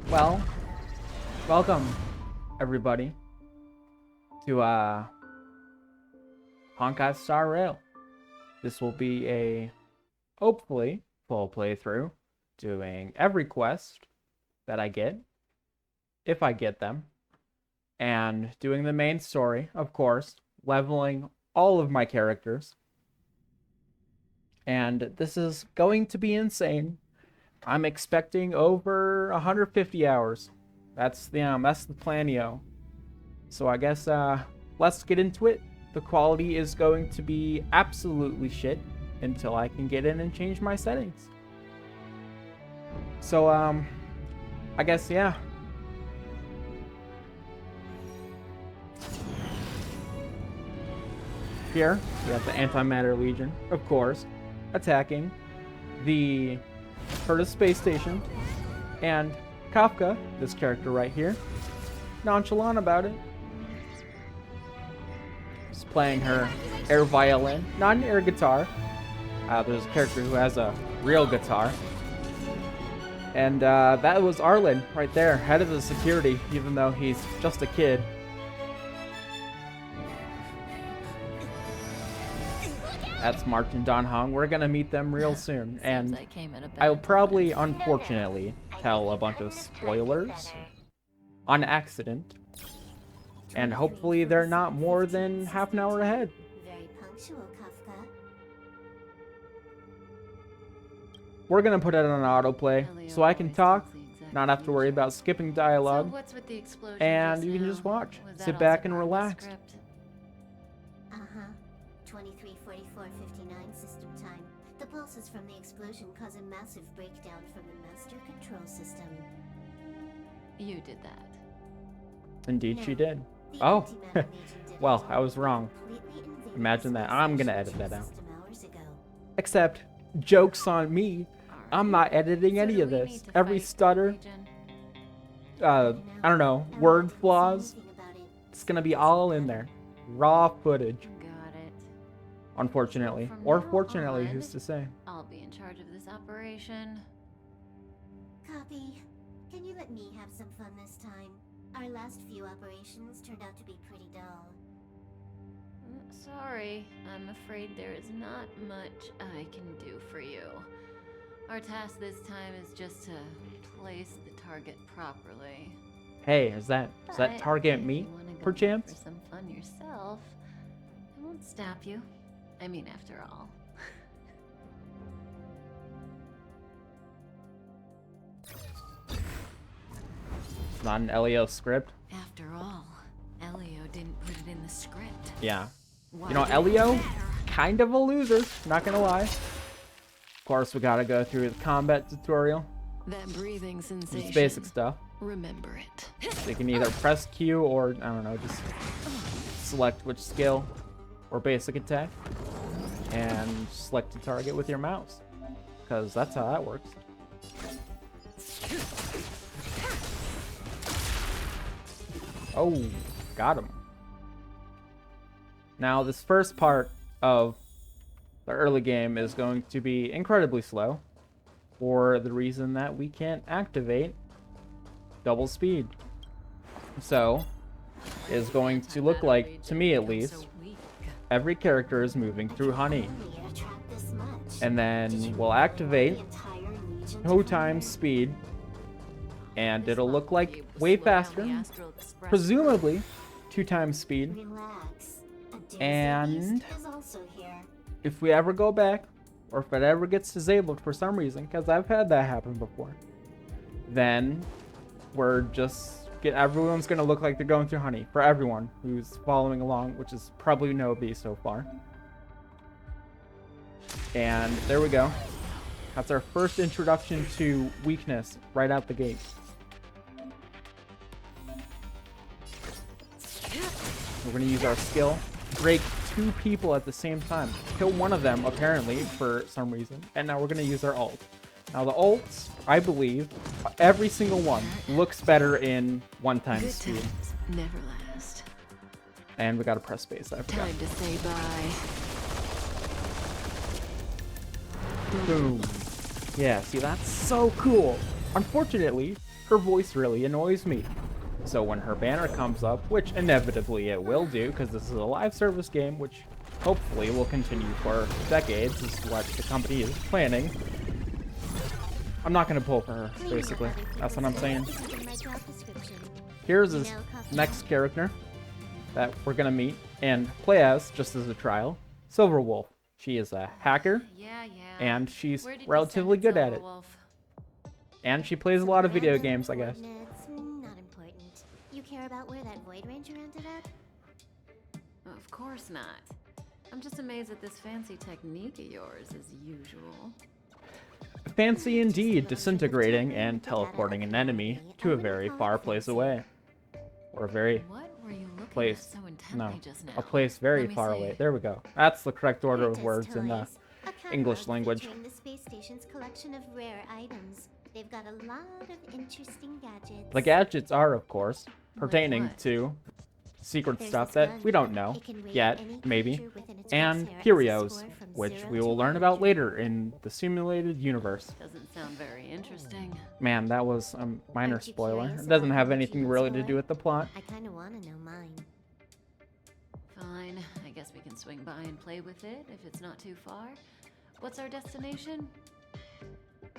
Well, welcome everybody to Honkai Star Rail. This will be a hopefully full playthrough, doing every quest that I get, if I get them, and doing the main story, of course, leveling all of my characters. And this is going to be insane. I'm expecting over 150 hours. That's the plan, yo. So I guess let's get into it. The quality is going to be absolutely shit until I can get in and change my settings. So I guess yeah. Here we have the Antimatter Legion, of course, attacking the Curtis space station, and Kafka, this character right here, nonchalant about it. She's playing her air violin, not an air guitar. There's a character who has a real guitar. And that was Arlen right there, head of the security, even though he's just a kid. That's March and Don Hong. We're gonna meet them real soon, and I'll probably, unfortunately, tell a bunch of spoilers on accident, and hopefully they're not more than half an hour ahead. Very punctual, Kafka. We're gonna put it on autoplay so I can talk, not have to worry about skipping dialogue, So what's with the explosion and just you can now? just watch, Was that sit also back and part of the relax. script? 23:44:59 system time. The pulses from the explosion cause a massive breakdown from the master control system. You did that. Indeed, she did. The Oh, Antimatter Legion did well, it. I was wrong. Completely invaded Imagine the that. space I'm gonna station edit that out. system hours ago. Except, joke's on me. I'm not editing So any do of we this. need to Every fight the stutter, Legion? I don't know, I word won't say flaws, anything about it. it's gonna be all in there. Raw footage, Got it. unfortunately. From Or now fortunately, on, who's to say? I'll be in charge of this operation. Copy. Can you let me have some fun this time? Our last few operations turned out to be pretty dull. Sorry, I'm afraid there is not much I can do for you. Our task this time is just to place the target properly. Hey, is that But target if me, you wanna go out perchance? for some fun yourself, I won't stop you. I mean, after all. It's not an Leo script. After all, Elio didn't put it in the script. Yeah. Why You know, did it Elio, matter? kind of a loser, not gonna lie. Of course, we gotta go through the combat tutorial. That breathing sensation. It's basic stuff. Remember it. So you can either press Q or, I don't know, just select which skill or basic attack and select a target with your mouse, because that's how that works. Oh, got him. Now, this first part of the early game is going to be incredibly slow for the reason that we can't activate double speed. So, it's going to look like, to me at least, every character is moving through honey. Only it attract this much. And Did then you we'll really activate want the entire Legion 2 to times be speed, and it'll look like Able to way slow down faster, the Astral Express presumably 2 times speed. Relax. A Daisy And Beast is also here. if we ever go back, or if it ever gets disabled for some reason, because I've had that happen before, then we're just everyone's gonna look like they're going through honey for everyone who's following along, which is probably nobody so far. And there we go. That's our first introduction to weakness right out the gate. We're gonna use our skill, break 2 people at the same time, kill one of them apparently for some reason, and now we're gonna use our ult. Now the ults, I believe, every single one looks better in 1 times Good speed. times never last. And we gotta press space, I forgot. Time to say bye. Boom. Yeah, see, that's so cool. Unfortunately, her voice really annoys me. So when her banner comes up, which inevitably it will do, because this is a live service game, which hopefully will continue for decades, is what the company is planning. I'm not going to pull for her, basically. That's what I'm saying. Here's this next character that we're going to meet and play as, just as a trial. Silverwolf. She is a hacker, and she's relatively good at it. And she plays a lot of video games, I guess. Not important. You care about where that Void Ranger ended up? Of course not. I'm just amazed at this fancy technique of yours, as usual. Fancy indeed, disintegrating and teleporting an enemy to a very far place away. Or a very What were you looking place, at so intently no, just now? a place very Let me far see. away. There we go. That's the correct order of Protest words in the toys. A catalog English language. featuring the space station's collection of rare items. They've got a lot of interesting gadgets. The gadgets are, of course, pertaining what? to secret There's stuff this that gun. we don't know It can rate yet, any maybe, creature within its and crosshair as a curios, score from which 0 we to will learn about 100. later in the simulated universe. Doesn't sound very interesting. Man, that was a minor Aren't you spoiler. curious It doesn't about have what anything you really to score? do with the plot. I kind of want to know mine. Fine, I guess we can swing by and play with it if it's not too far. What's our destination?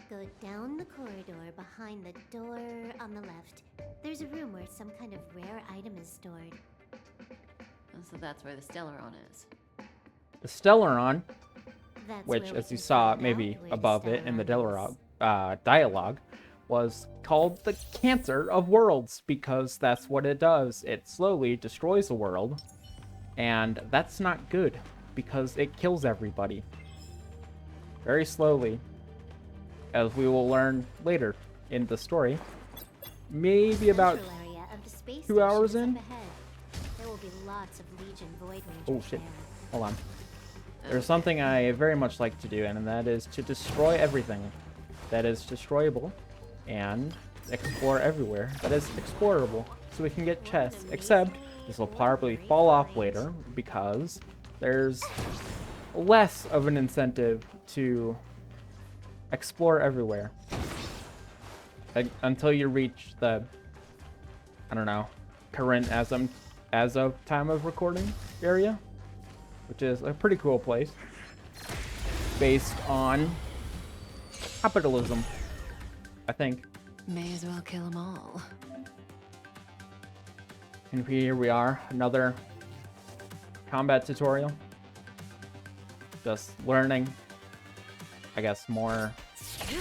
Go down the corridor behind the door on the left. There's a room where some kind of rare item is stored. Oh, so that's where the Stellaron is. The Stellaron, That's which, where we as you can saw find maybe out where the above it in the Stellaron dialogue, was called the Cancer of Worlds, because that's what it does. It slowly destroys a world, and that's not good, because it kills everybody. Very slowly, as we will learn later in the story. Maybe about Central area of the space 2 hours station in? is up ahead. There will be lots of Legion Void Rangers Oh shit. there. Hold on. There's something I very much like to do, and that is to destroy everything that is destroyable and explore everywhere that is explorable, so we can get chests. Except this will probably fall off later because there's less of an incentive to explore everywhere until you reach the, I don't know, current as of time of recording area, which is a pretty cool place based on capitalism, I think. May as well kill them all. And here we are, another combat tutorial. Just learning, I guess, more Can you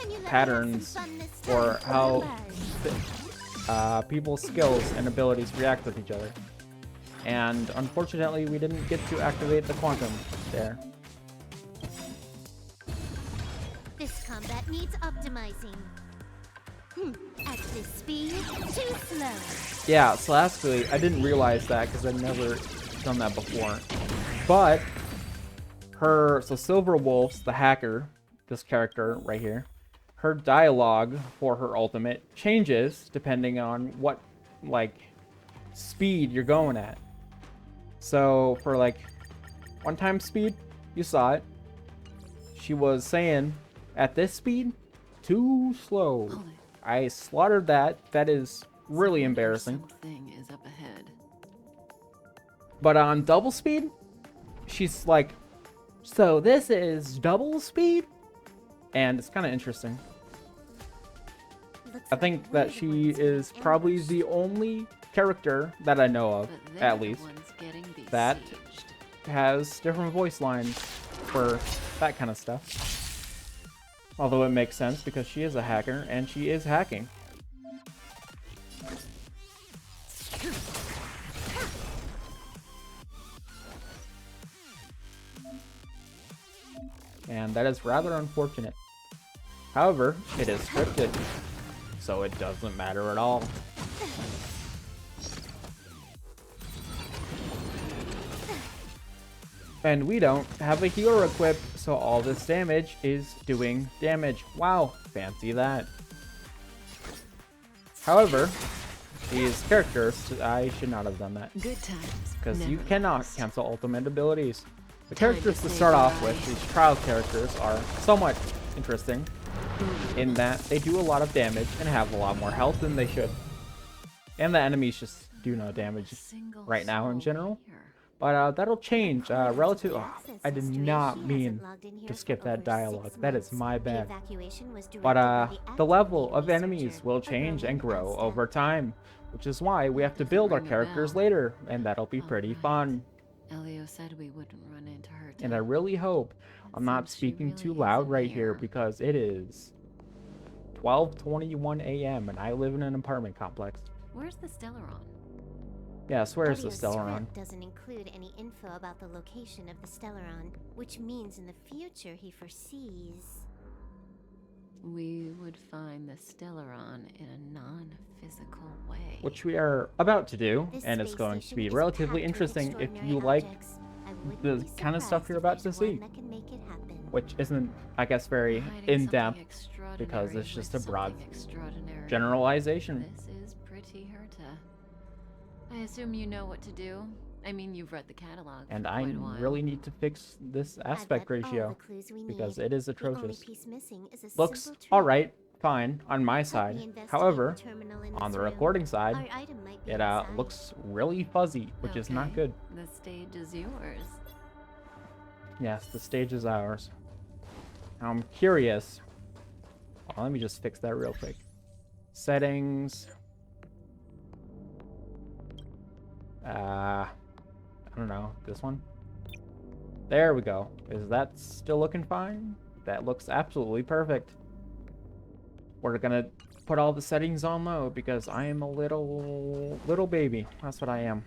let me have patterns some fun this for time, how Buzz? people's skills and abilities react with each other. And unfortunately, we didn't get to activate the quantum there. This combat needs optimizing. At this speed, too slow. Yeah, so actually, I didn't realize that because I'd never done that before. But so Silver Wolf's the hacker, this character right here, her dialogue for her ultimate changes depending on what, like, speed you're going at. So for, like, 1 speed, you saw it. She was saying, at this speed, too slow. I slaughtered that. That is really embarrassing. Something is up ahead. But on double speed, she's like, so this is double speed? And it's kind of interesting. Looks I like think we're that the she ones being is probably ambushed. the only character that I know of, But they're at the least, ones getting that besieged. has different voice lines for that kind of stuff. Although it makes sense because she is a hacker and she is hacking. And that is rather unfortunate. However, it is scripted, so it doesn't matter at all. And we don't have a healer equipped, so all this damage is doing damage. Wow, fancy that. However, these characters, I should not have done that, Good times. because you never cannot last. cancel ultimate abilities. The Time to characters to say start off goodbye. with, these trial characters, are somewhat interesting in that they do a lot of damage and have a lot more health than they should. And the enemies just do no damage right now in general. But that'll change relative. Oh, I did not mean to skip that dialogue. That is my bad. But the level of enemies will change and grow over time, which is why we have to build our characters later, and that'll be pretty fun. Elio said we wouldn't run into her. And I really hope I'm not speaking too loud right here because it is 12:21 a.m. and I live in an apartment complex. Where's the Stellaron? Yes, where's the Elio's Stellaron? script doesn't include any info about the location of the Stellaron, which means in the future he foresees. We would find the Stellaron in a non-physical way. Which we are about to do, This and it's space going to station be is relatively packed with interesting if you extraordinary like objects. I wouldn't the be kind of stuff surprised you're if about to there's see. one that can make it happen. Which isn't, I guess, very Hiding in-depth something extraordinary because it's just a with broad something extraordinary. generalization. This is pretty Herta. I assume you know what to do. I mean, you've read the catalog And for I quite a while. really need to fix this I aspect bet all ratio the clues we because need. it is The only atrocious. piece missing is a Looks simple trick. alright, fine, on my Help side. me investigate However, the terminal in on this the room. recording side, Our item might be it inside. looks really fuzzy, which is not Okay, good. The stage is yours. Yes, the stage is ours. Now I'm curious. Oh, let me just fix that real quick. Settings. I don't know. This one? There we go. Is that still looking fine? That looks absolutely perfect. We're gonna put all the settings on low because I am a little baby. That's what I am.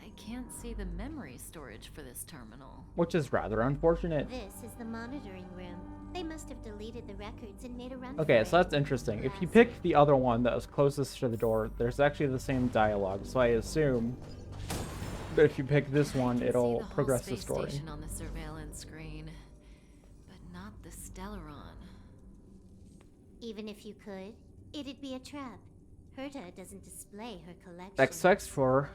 I can't see the memory storage for this terminal. Which is rather unfortunate. This is the monitoring room. They must have deleted the records and made a run Okay, for so it. that's interesting. If you pick the other one that was closest to the door, there's actually the same dialogue. So I assume that if you pick this one, I can it'll see the whole progress the space story. station on the surveillance screen, but not the Stellaron. Even if you could, it'd be a trap. Herta doesn't display her collection. Except for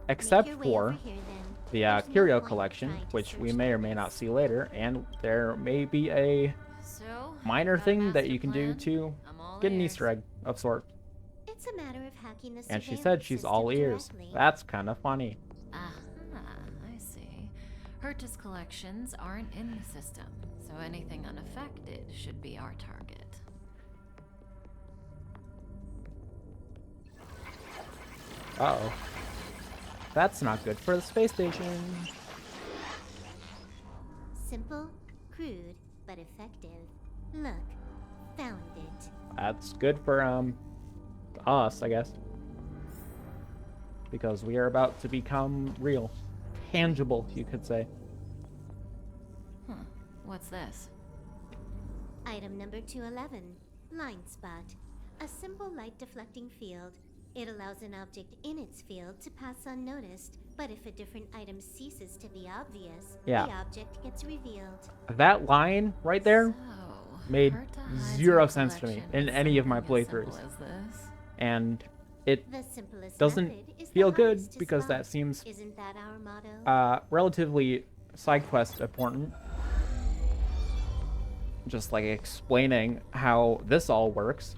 except Make your way for over here, then. the There's no curio point collection, trying to which we search may or the may not place. see later, and there may be a So, minor got a thing that master you can do plan? to I'm all get an ears. Easter egg of sort. It's a matter of hacking the And she said surveillance she's system all ears. directly. That's kind of funny. Aha, I see. Herta's collections aren't in the system, so anything unaffected should be our target. Uh-oh. That's not good for the space station. Simple, crude, but effective. Look, found it. That's good for us, I guess. Because we are about to become real. Tangible, you could say. Huh, what's this? Item number 211, line spot. A simple light deflecting field. It allows an object in its field to pass unnoticed, but if a different item ceases to be obvious, Yeah. the object gets revealed. That line right there So, made Herta hides zero her sense to me collection in with any of my something as playthroughs. simple as this. And it The simplest doesn't method is the feel good hardest to because spot. that seems Isn't that our motto? relatively side quest important. Just like explaining how this all works.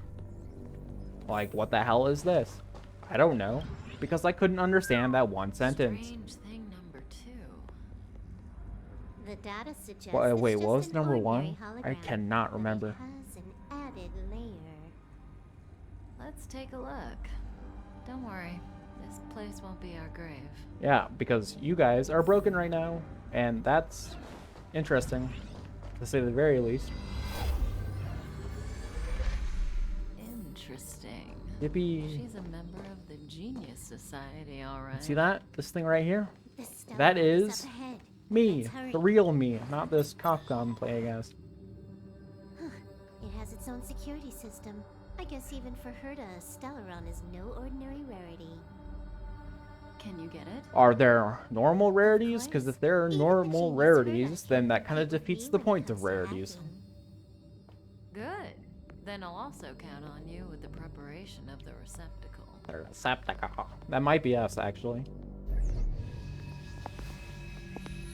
Like, what the hell is this? I don't know. Because I couldn't understand that one sentence. Strange thing number 2. The data suggests Wait, it's what just was an number ordinary 1? I hologram, cannot but remember. It has an added layer. Let's take a look. Don't worry, this place won't be our grave. Yeah, because you guys are broken right now. And that's interesting, to say the very least. Interesting. Yippee. She's a member of the Genius Society, alright. See that? This thing right here? The Stellaron That is is up ahead. Me. Let's hurry. The real me. Not this cop gun playing as. It has its own security system. I guess even for Herta, a Stellaron is no ordinary rarity. Can you get it? Are there normal rarities? Because course. if there are Even the normal genius rarities, Herta then can that kind of compete with defeats me the when it point of comes to rarities. hacking. Good. Then I'll also count on you with the preparation of the receptacle. The receptacle. That might be us, actually.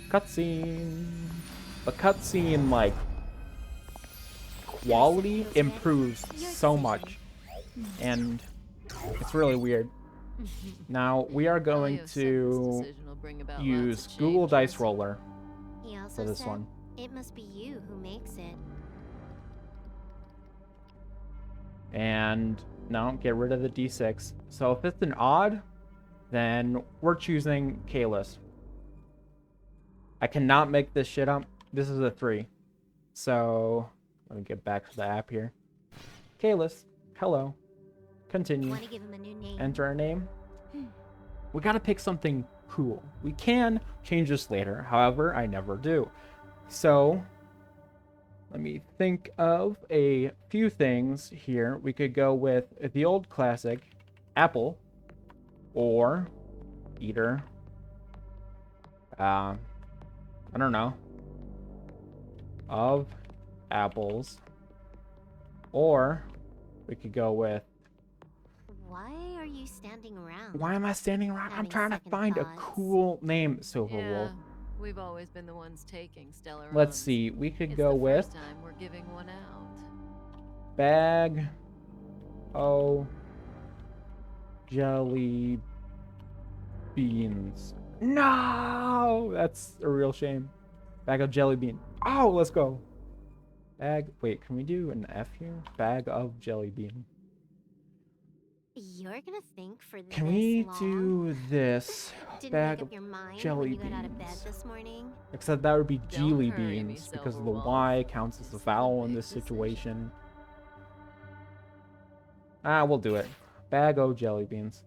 Cutscene. the cutscene like quality improves so much, and it's really weird. Now we are going Elio's said this to decision will bring about use lots of Google Dice changes. Roller He also for this said one. it must be you who makes it. And no, get rid of the D6. So if it's an odd, then we're choosing Kalis. I cannot make this shit up. This is a 3. So let me get back to the app here. Kalis, hello. Continue. Want to give him a new name? Enter our name. We gotta pick something cool. We can change this later. However, I never do. So let me think of a few things here. We could go with the old classic, Apple, or Eater. I don't know. Of apples. Or we could go with, Why are you standing around? why am I standing around? I'm Having trying to second find a thoughts. cool name, Silver Yeah, Wolf. we've always been the ones taking stellar Let's runs. see. We could It's go the with first time we're giving one out. bag o jelly beans. No, that's a real shame. Bag of jelly bean. Oh, let's go. Bag. Wait, can we do an F here? Bag of jelly bean. You're gonna think for this Can we long? do this? Didn't Bag make of up your mind jelly when you got out of bed beans. this morning? Except that would be Don't jelly hurry me, beans because of the Silverwolf. Y counts as a This is a vowel in big this decision. situation. We'll do it. Bag of jelly beans.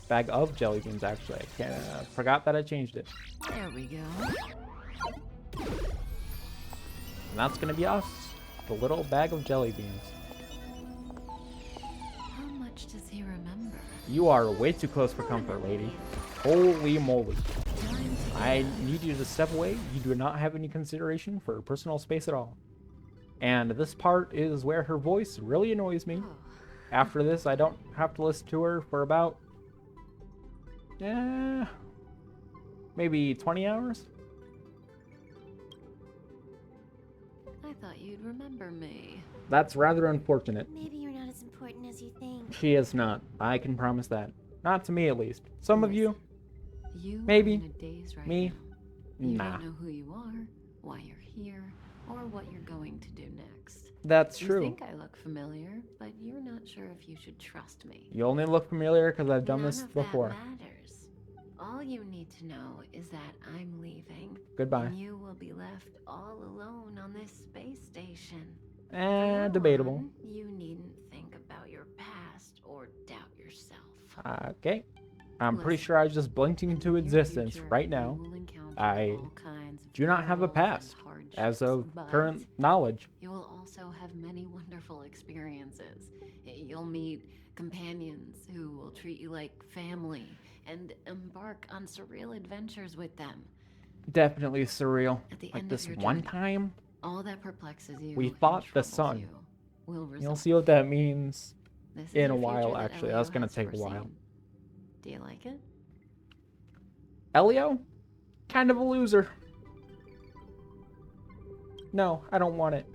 Bag of jelly beans, actually. I can't, forgot that I changed it. There we go. And that's gonna be us. The little bag of jelly beans. How much does he remember? You are way too close for comfort, lady. Holy moly. Time to I need you to step away. You do not have any consideration for personal space at all. And this part is where her voice really annoys me. Oh, After this, I don't have to listen to her for about, maybe 20 hours? I thought you'd remember me. That's rather unfortunate. Maybe you're not as important as you think. She is not. I can promise that. Not to me, at least. Some of you, You Maybe. are in a daze right me, now. You nah. don't know who you are, why you're here, or what you're going to do next. That's You true. think I look familiar, but you're not sure if you should trust me. You only look familiar because I've done None this of before. That matters. All you need to know is that I'm leaving. Goodbye. And you will be left all alone on this space station. From now Debatable. on, you needn't think about your past or doubt yourself. Okay. I'm pretty Listen, sure I just blinked into in your existence future, right you now. will encounter I all kinds of do not have a perils and past, as hardships, of but current knowledge. you will also have many wonderful experiences. You'll meet companions who will treat you like family and embark on surreal adventures with them. Definitely surreal. At the Like end this of your one journey, time, all that perplexes you we and fought the troubles sun. you will you'll resolve. see what that means This is in a future while, that actually. Elio That's gonna has take a while. foreseen. Do you like it? Elio? Kind of a loser. No, I don't want it.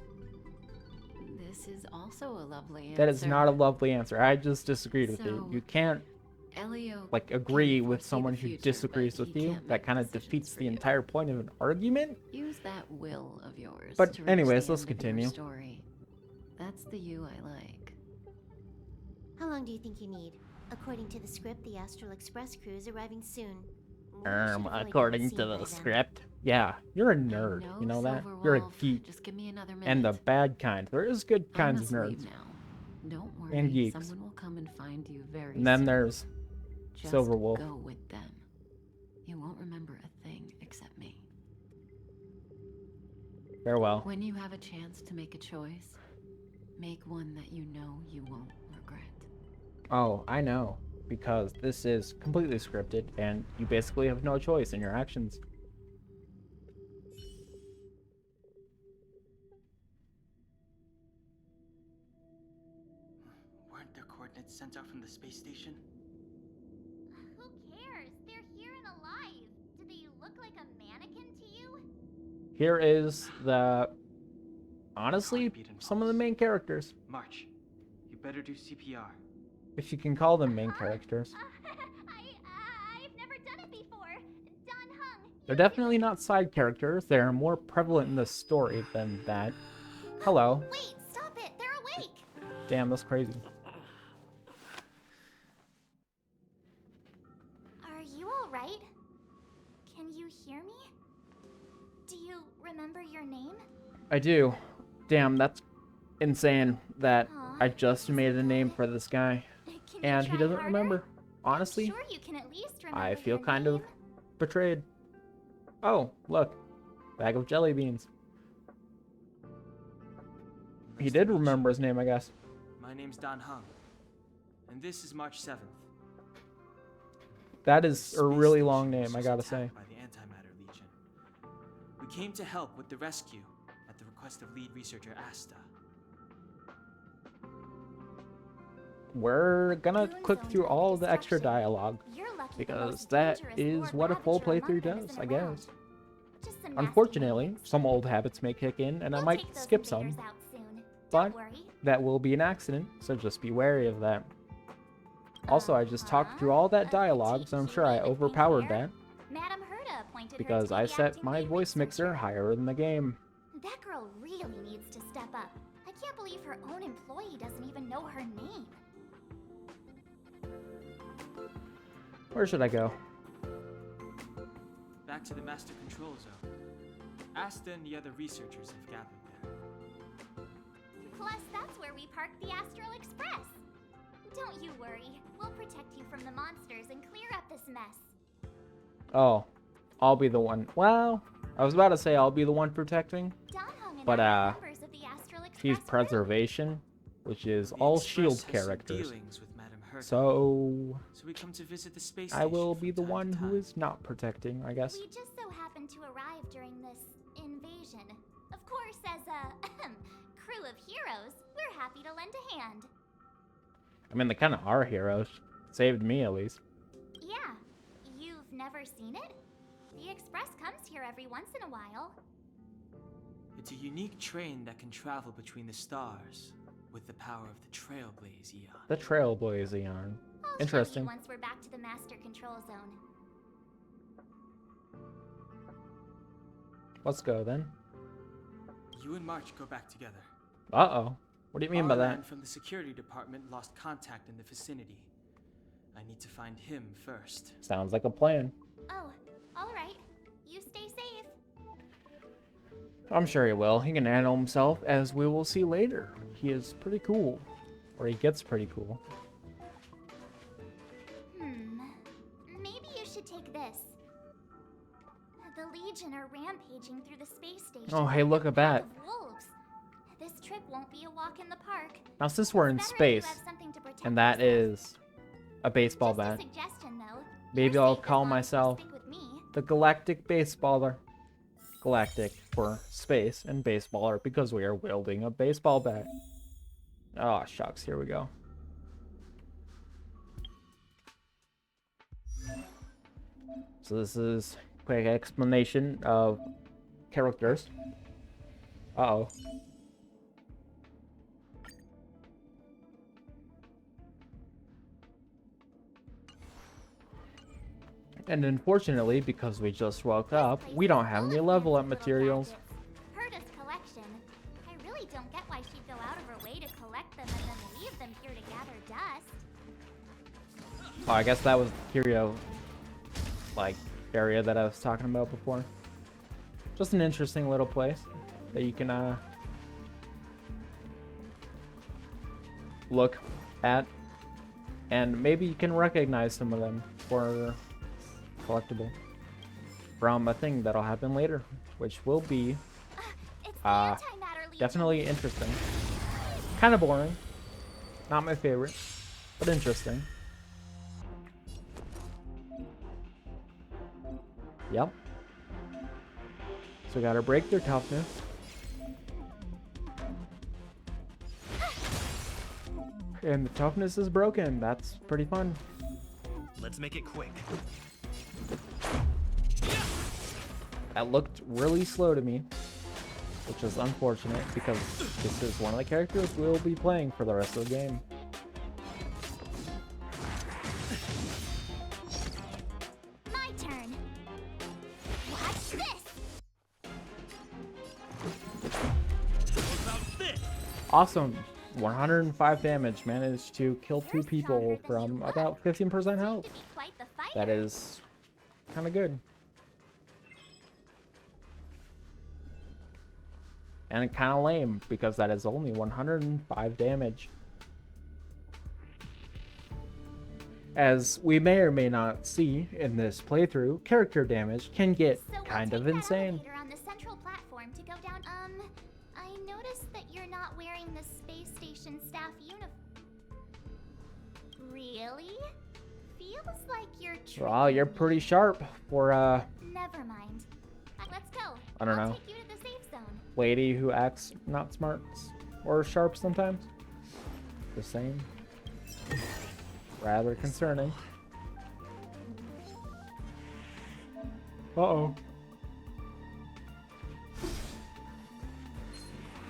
This is also a lovely answer. That is not a lovely answer. I just disagreed with you. So, You can't Elio like can agree with foresee someone the who future, disagrees but with he you. can't That make kind of decisions defeats for the you. entire point of an argument. Use that will of yours. But to reach anyways, the let's end of your continue. Story. That's the you I like. How long do you think you need? According to the script, the Astral Express crew is arriving soon. We should have really According been to seen by the then. script. Yeah, you're a I nerd. know, You know that? Silver You're a Wolf. geek. Just give me another minute. And the bad kind. There is good I kinds must of leave nerds. now. Don't worry. And geeks. Someone will come and find you very And then soon. there's Just Silver Wolf. Go with them. You won't remember a thing except me. farewell. When you have a chance to make a choice, make one that you know you won't regret. Oh, I know. Because this is completely scripted and you basically have no choice in your actions. Weren't the coordinates sent out from the space station? Who cares? They're here and alive. Do they look like a mannequin to you? here is the, honestly, Heartbeat and some of the pulse. main characters, March, you better do CPR. if you can call them main characters. I've never done it before. Don Hung. They're definitely not side characters. They're more prevalent in the story than that. Hello. Wait, stop it. They're awake. Damn, that's crazy. Are you all right? Can you hear me? Do you remember your name? I do. Damn, that's insane that Aw, I just made a name for this guy. Can you And he try doesn't harder? remember. Honestly, Sure, you can at least remember I feel your kind of name. betrayed. Oh, look. Bag of jelly beans. He Nice did to meet you. remember his name, I guess. My name's Don Hung, and this is March 7th. That The is a space really station long was name, I just gotta say. attacked by the Antimatter Legion. We came to help with the rescue at the request of lead researcher Asta. We're gonna Goon click Zone through all the extra destruction. dialogue, You're lucky the because most that dangerous is Lord what a full Ravager among playthrough them does, isn't I around. guess. Just some nasty Unfortunately, minions. some old habits may kick in, and I We'll might take those skip invaders some. out soon. but- Don't worry. That will be an accident, so just be wary of that. Also, I just talked through all that dialogue, so I'm sure I overpowered that, Madam Herta appointed her because to be I the set acting my lead voice mixer researcher. higher than the game. That girl really needs to step up. I can't believe her own employee doesn't even know her name. Where should I go? Back to the Master Control Zone. Asta and the other researchers have gathered there. Plus, that's where we parked the Astral Express. Don't you worry. We'll protect you from the monsters and clear up this mess. Oh, I'll be the one. Well, I was about to say I'll be the one protecting. Don Hung and But, I are members of the Astral Express She's group. preservation, which is The all Express shield has some characters. dealings with Madam Herta, So so we come to visit the space I station will from be the time to one who time. is not protecting, I guess. We just so happened to arrive during this invasion. Of course, as a crew of heroes, we're happy to lend a hand. I mean, they kind of are heroes. Saved me, at least. Yeah, you've never seen it? The Express comes here every once in a while. It's a unique train that can travel between the stars with the power of the Trailblaze Eon. The Trailblaze Eon. I'll Interesting. show you once we're back to the Master Control Zone. Let's go then. You and March go back together. Uh-oh. What do you mean by Our that? man from the security department lost contact in the vicinity. I need to find him first. Sounds like a plan. Oh, all right. You stay safe. I'm sure he will. He can handle himself, as we will see later. He is pretty cool. Or he gets pretty cool. Maybe you should take this. The Legion are rampaging through the space station. Oh, hey, look at like a pack that. of wolves. This trip won't be a walk in the park. Now, since we're in Better if you space, have something to protect and that yourself. is a baseball Just a bat, suggestion, though. maybe You're I'll safe as call long as you myself stick with me. the Galactic Baseballer. Galactic for space and baseballer because we are wielding a baseball bat. Oh, shucks. Here we go. So this is a quick explanation of characters. Uh-oh. And unfortunately, because we just woke up, we don't have any level up materials. Herta's collection. I really don't get why she'd go out of her way to collect them and then leave them here to gather dust. Oh, I guess that was the curio, like, area that I was talking about before. Just an interesting little place that you can, look at. And maybe you can recognize some of them for collectible from a thing that'll happen later, which will be It's the Antimatter Legion. definitely interesting. Kind of boring. Not my favorite, but interesting. Yep. So we gotta break their toughness. And the toughness is broken. That's pretty fun. Let's make it quick. That looked really slow to me, which is unfortunate because this is one of the characters we'll be playing for the rest of the game. My turn. Watch this. Awesome. 105 damage, managed to kill 2 people from about 15% health. To be quite the fighter. That is kind of good. And kind of lame because that is only 105 damage. As we may or may not see in this playthrough, character damage can get So we'll kind take of that insane. elevator on the central platform to go down. I noticed that you're not wearing the space station staff uniform. Really? Feels like you're Well, you're tricking pretty me. sharp for a Never mind. Let's go. I don't I'll know. take you to the safe zone. lady who acts not smart or sharp sometimes. The same. Rather concerning. Uh-oh.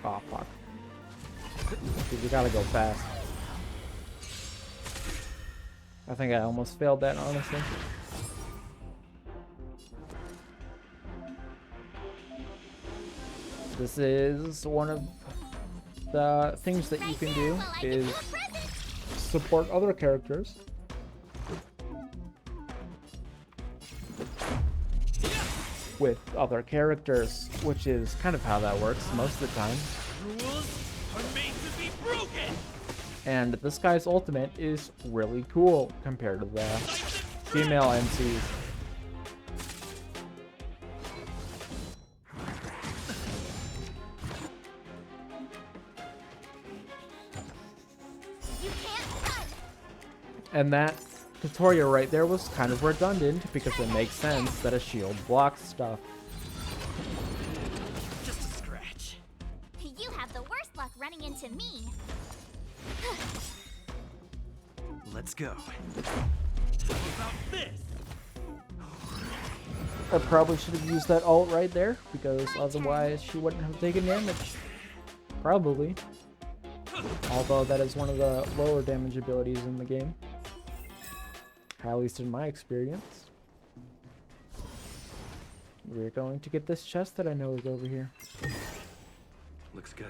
Oh, fuck. Dude, you gotta go fast. I think I almost failed that, honestly. This is one of the things that you can do is support other characters. With other characters, which is kind of how that works most of the time. Rules are made to be broken. And this guy's ultimate is really cool compared to the female MCs. You can't run. And that tutorial right there was kind of redundant because it makes sense that a shield blocks stuff. Just a scratch. You have the worst luck running into me. Let's go. How about this? I probably should have used that ult right there because otherwise she wouldn't have taken damage. Probably. Although that is one of the lower damage abilities in the game. At least in my experience. We're going to get this chest that I know is over here. Looks good.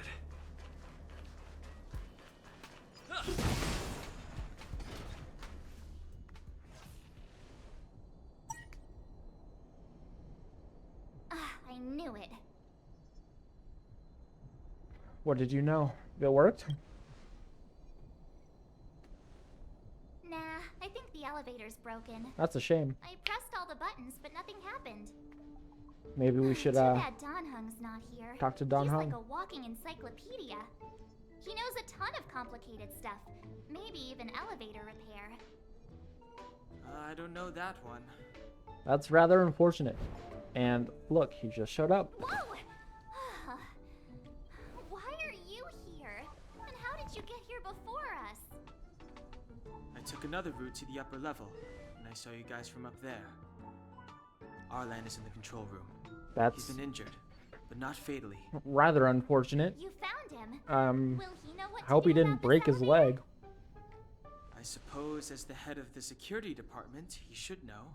I knew it. What did you know? It worked? Nah, I think the elevator's broken. That's a shame. I pressed all the buttons, but nothing happened. Maybe we should Too bad Don Hung's not here. talk to Don He's Hung. like a walking encyclopedia. He knows a ton of complicated stuff. Maybe even elevator repair. I don't know that one. That's rather unfortunate. And look, he just showed up. Whoa! Why are you here? And how did you get here before us? I took another route to the upper level, and I saw you guys from up there. Arlan is in the control room. That's He's been injured, but not fatally. rather unfortunate. You found him. Um, Will he know what I to hope he do didn't about this break his elevator? leg. I suppose as the head of the security department, he should know.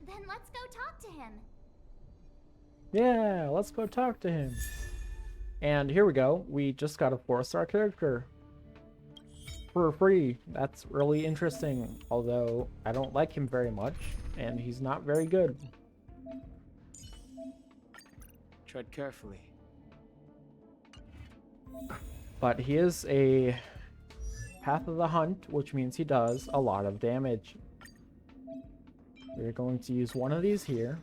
Then let's go talk to him. Yeah, let's go talk to him. And here we go. We just got a 4-star character. For free. That's really interesting. Although, I don't like him very much. And he's not very good. Tread carefully. But he is a Path of the Hunt, which means he does a lot of damage. We're going to use one of these here.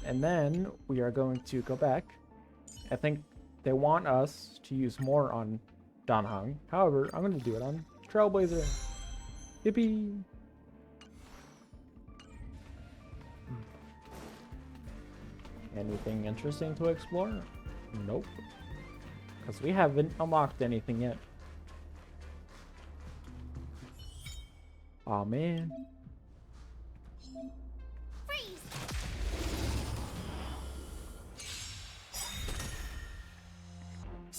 And then we are going to go back. I think they want us to use more on Don Hung. However, I'm going to do it on Trailblazer. Yippee! Anything interesting to explore? Nope. Because we haven't unlocked anything yet. Aw, man. Freeze!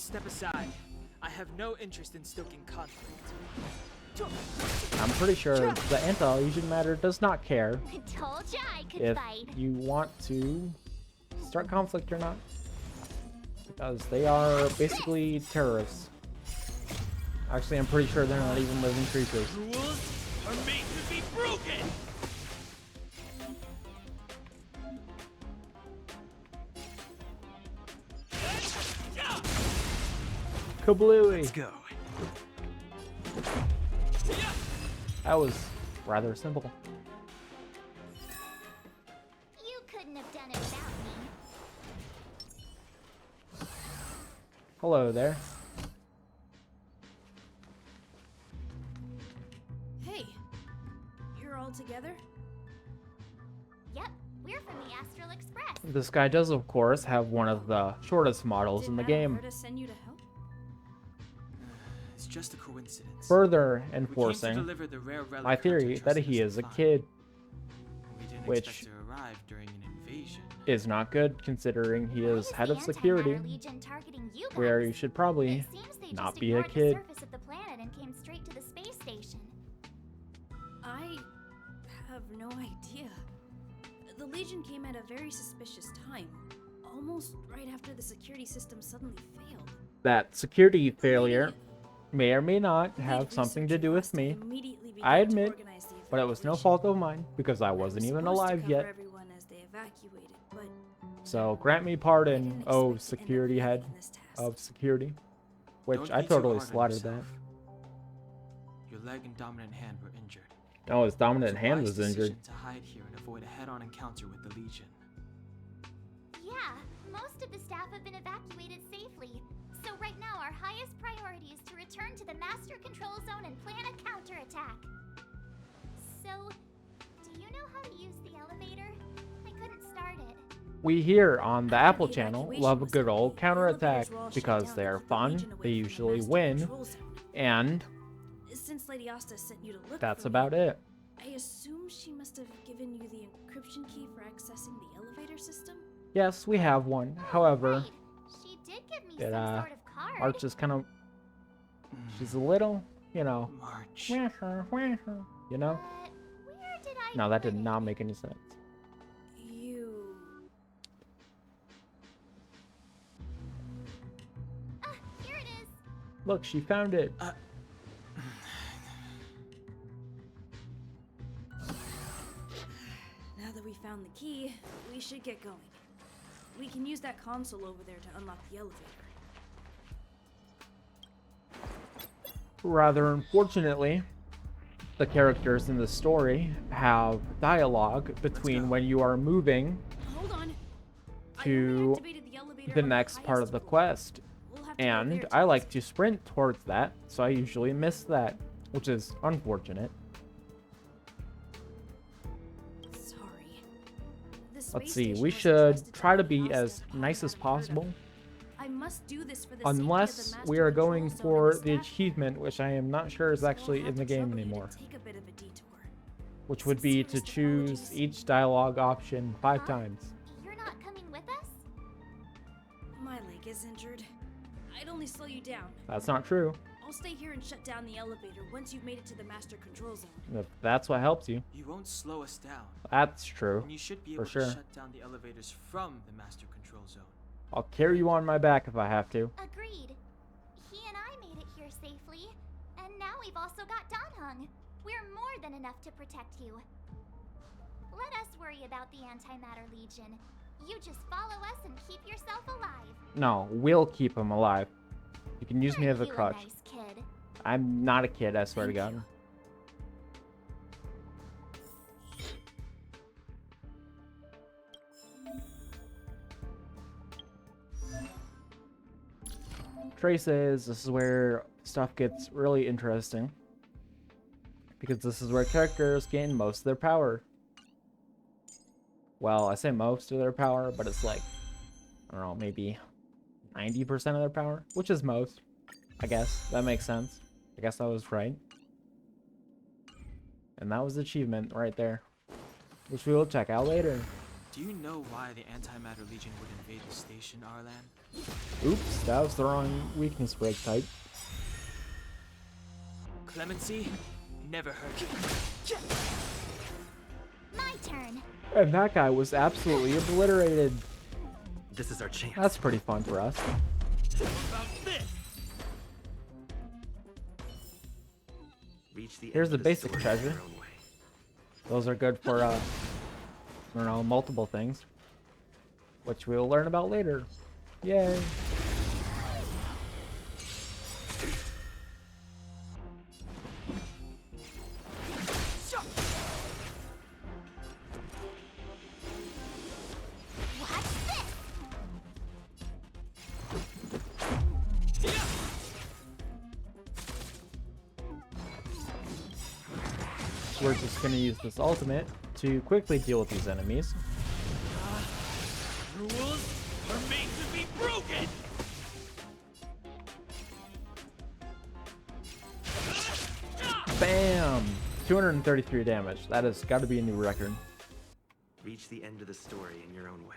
Step aside. I have no interest in stoking conflict. I'm pretty sure the anti-Legion matter does not care Told ya I could if fight. you want to start conflict or not. Because they are basically terrorists. Actually, I'm pretty sure they're not even living creatures. Rules are made to be broken! Kablooey! Let's go. That was rather simple. You couldn't have done it without me. Hello there. Hey, you're all together? Yep, we're from the Astral Express. This guy does, of course, have one of the shortest models in the game. Did send you to help? It's just a coincidence. Further We came to enforcing deliver the rare relic my theory Hunter that trusted he us is to a find. kid, We didn't which expect to arrive during an invasion. is not good considering he Why is head the of security, Antimatter Legion targeting you where guys? you should probably It seems they not just be a ignored kid. the surface of the planet and came straight to the space station. I have no idea. The Legion came at a very suspicious time, almost right after the security system suddenly failed. That security failure Maybe may or may not the have lead something to researcher do with must me. have immediately I begun to admit, organize the but it was no evacuation. fault of mine because I It was wasn't even supposed to alive cover yet. everyone as they evacuated, but So grant me I pardon, didn't oh expect to end up security leading head in this task. of security, which Don't I be too totally hard on slaughtered that. yourself. Your leg and dominant hand were injured. No, his dominant It a hand wise was injured. decision to hide here and avoid a head-on encounter with the Legion. Yeah, most of the staff have been evacuated safely. So right now our highest priority is to return to the master control zone and plan a counterattack. So, do you know how to use the elevator? I couldn't start it. We here on the Apple The channel evacuation love a was good old complete. The elevators counterattack were all shut because down they to are let the fun, Legion away they from the usually master win, control zone. and Since Lady Asta sent you to look that's for about me, it. I assume she must have given you the encryption key for accessing the elevator system? Yes, we have one. However, Right. She did give me it, some sort of card. March is kind of, she's a little, you know, March. you know? But where did I No, that put did it? not make any sense. You... Here it is. Look, she found it. Now that we found the key, we should get going. We can use that console over there to unlock the elevator. Rather unfortunately, the characters in the story have dialogue between go. when you are moving Hold on. I to only activated the elevator the on next part of highest the floor. quest. We'll have to go And there I to like use to sprint towards that, so I usually miss that, which is unfortunate. it. Sorry. The Let's space see, station we was should entrusted to try to Lady be Asta as upon nice as not unheard of. possible, I must do this for the safety of the unless we master are control going zone and for the staff. achievement, which I am not sure is So I'll actually have in the to game trouble you to anymore, take a bit of a detour. which would be to choose each dialogue option 5 Huh? times. You're not coming with us? My leg is injured. I'd only slow you down. That's not true. I'll stay here and shut down the elevator once you've made it to the master control zone. If that's what helps you, You won't slow us down. that's true. And you should be For able sure. to shut down the elevators from the master control zone. I'll carry you on my back if I have to. Agreed. He and I made it here safely, and now we've also got Danhung. We're more than enough to protect you. Let us worry about the Antimatter Legion. You just follow us and keep yourself alive. No, we'll keep him alive. You can use me as a Aren't you crutch. nice kid? I'm not a kid, I swear to Thank God. Traces, this is where stuff gets really interesting. Because this is where characters gain most of their power. Well, I say most of their power, but it's like, I don't know, maybe 90% of their power, which is most, I guess. That makes sense. I guess I was right. And that was the achievement right there, which we will check out later. Do you know why the Antimatter Legion would invade the station, Arlan? Oops, that was the wrong weakness break type. Clemency? Never heard you. My turn. And that guy was absolutely obliterated. This is our chance. That's pretty fun for us. About this! Reach the Here's end the of basic story treasure. your own way. Those are good for, I don't know, multiple things. Which we'll learn about later. Yay. Watch this. We're just gonna use this ultimate to quickly deal with these enemies. Rules are made to be broken! Bam! 233 damage. That has got to be a new record. Reach the end of the story in your own way.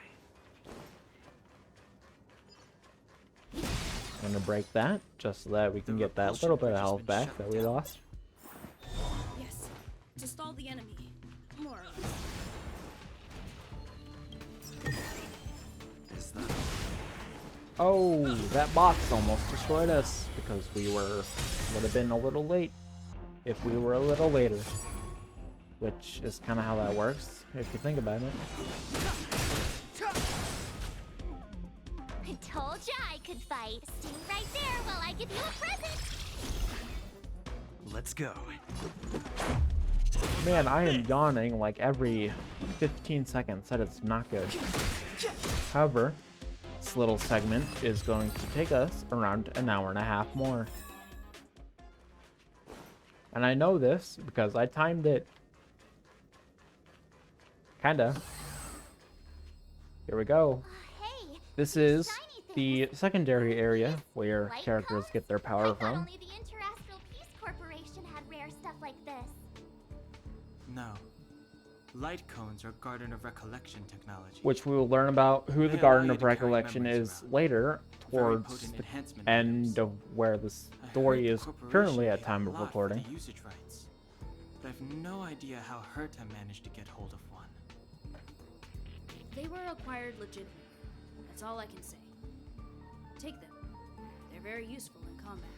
I'm gonna break that just so that we can get that little bit of health back that we lost. Yes, to stall the enemy. More or less. Is that Oh, that box almost destroyed us because would have been a little late if we were a little later. Which is kind of how that works, if you think about it. I told ya I could fight. Stay right there while I give you a present. Let's go. Man, I am yawning like every 15 seconds. That is not good. However, this little segment is going to take us around an hour and a half more. And I know this because I timed it. Kinda. Here we go. Hey, This is shiny the things. secondary area where Light characters cones? get their I power thought from. only the Interastral Peace Corporation had rare stuff like this. No. Light cones are Garden of Recollection technology. Which we will learn about who the They Garden allow of you to carry Recollection memories is around. later, Very towards potent the enhancement end items. of where the I story heard is the corporation currently at paid time a of lot for recording. the usage rights, but I've no idea how Herta managed to get hold of one. They were acquired legitimately. That's all I can say. Take them. They're very useful in combat.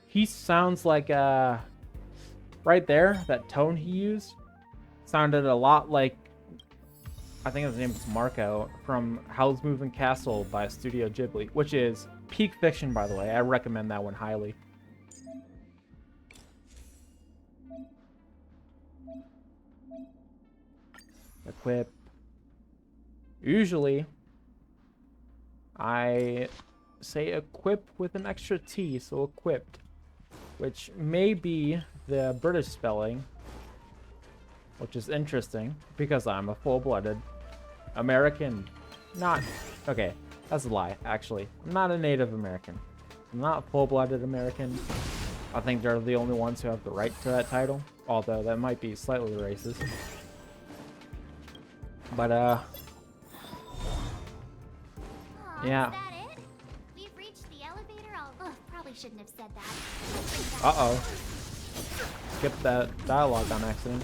He sounds like, right there, that tone he used sounded a lot like, I think his name is Marco, from Howl's Moving Castle by Studio Ghibli, which is peak fiction, by the way. I recommend that one highly. Equip. Usually, I say equip with an extra T, so equipped, which may be the British spelling, which is interesting because I'm a full-blooded American. Not, okay, that's a lie, actually. I'm not a Native American. I'm not full-blooded American. I think they're the only ones who have the right to that title, although that might be slightly racist. But, Aw, yeah. Is that it? We've reached the elevator. Probably shouldn't have said that. Uh-oh. Skip that dialogue on accident.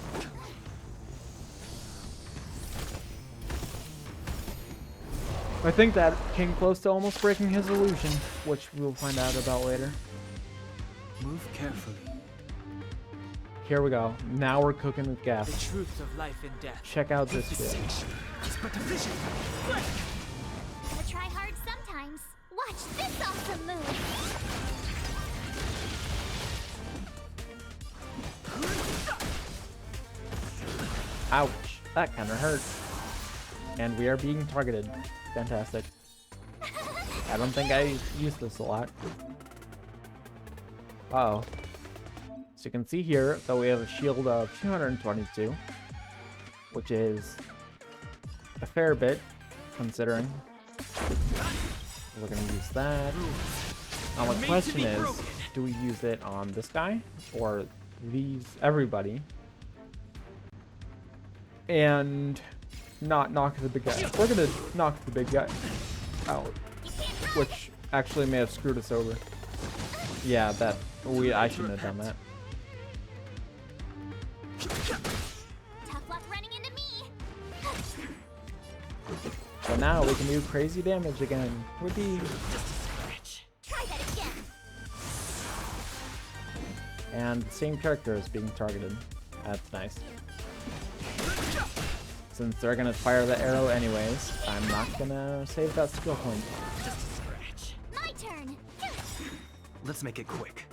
I think that came close to almost breaking his illusion, which we'll find out about later. Move carefully. Here we go. Now we're cooking with The gas. truth of life and death. Check out this field. It's but a vision. Gotta try hard sometimes. Watch this awesome move. Ouch. That kind of hurt. And we are being targeted. Fantastic. I don't think I used this a lot. Uh-oh. So you can see here that we have a shield of 222, which is a fair bit, considering. We're going to use that. Now the question is, do we use it on this guy or these, everybody? And not knock the big guy. We're gonna knock the big guy out, which actually may have screwed us over. Yeah, I shouldn't have done that. Tough luck running into me. So now we can do crazy damage again. Whoopee. Try that again. And the same character is being targeted. That's nice. Since they're gonna fire the arrow anyways, I'm not gonna save that skill point. My turn. Let's make it quick.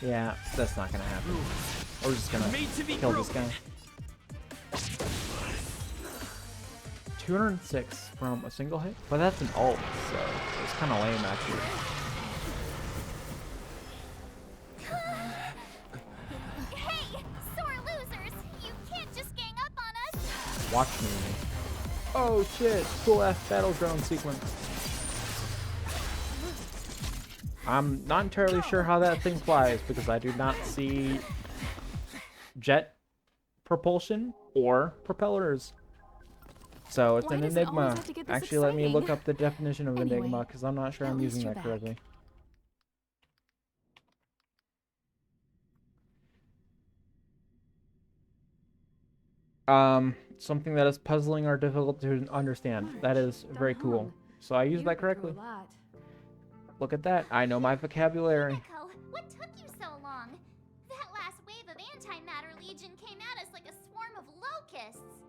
Yeah, that's not gonna happen. We're just gonna kill this guy. 206 from a single hit? But that's an ult, so it's kind of lame actually. Hey, sore losers! You can't just gang up on us. Watch me. Oh shit, cool ass battleground sequence. I'm not entirely sure how that thing flies because I do not see jet propulsion or propellers. So it's Why an does it always enigma. have to get this Actually, let me look exciting? up the definition of Anyway, enigma because I'm not sure at I'm least using you're that back. correctly. Something that is puzzling or difficult to understand. That is very cool. So I used that correctly. Look at that. I know my vocabulary. Echo, what took you so long? That last wave of antimatter legion came at us like a swarm of locusts.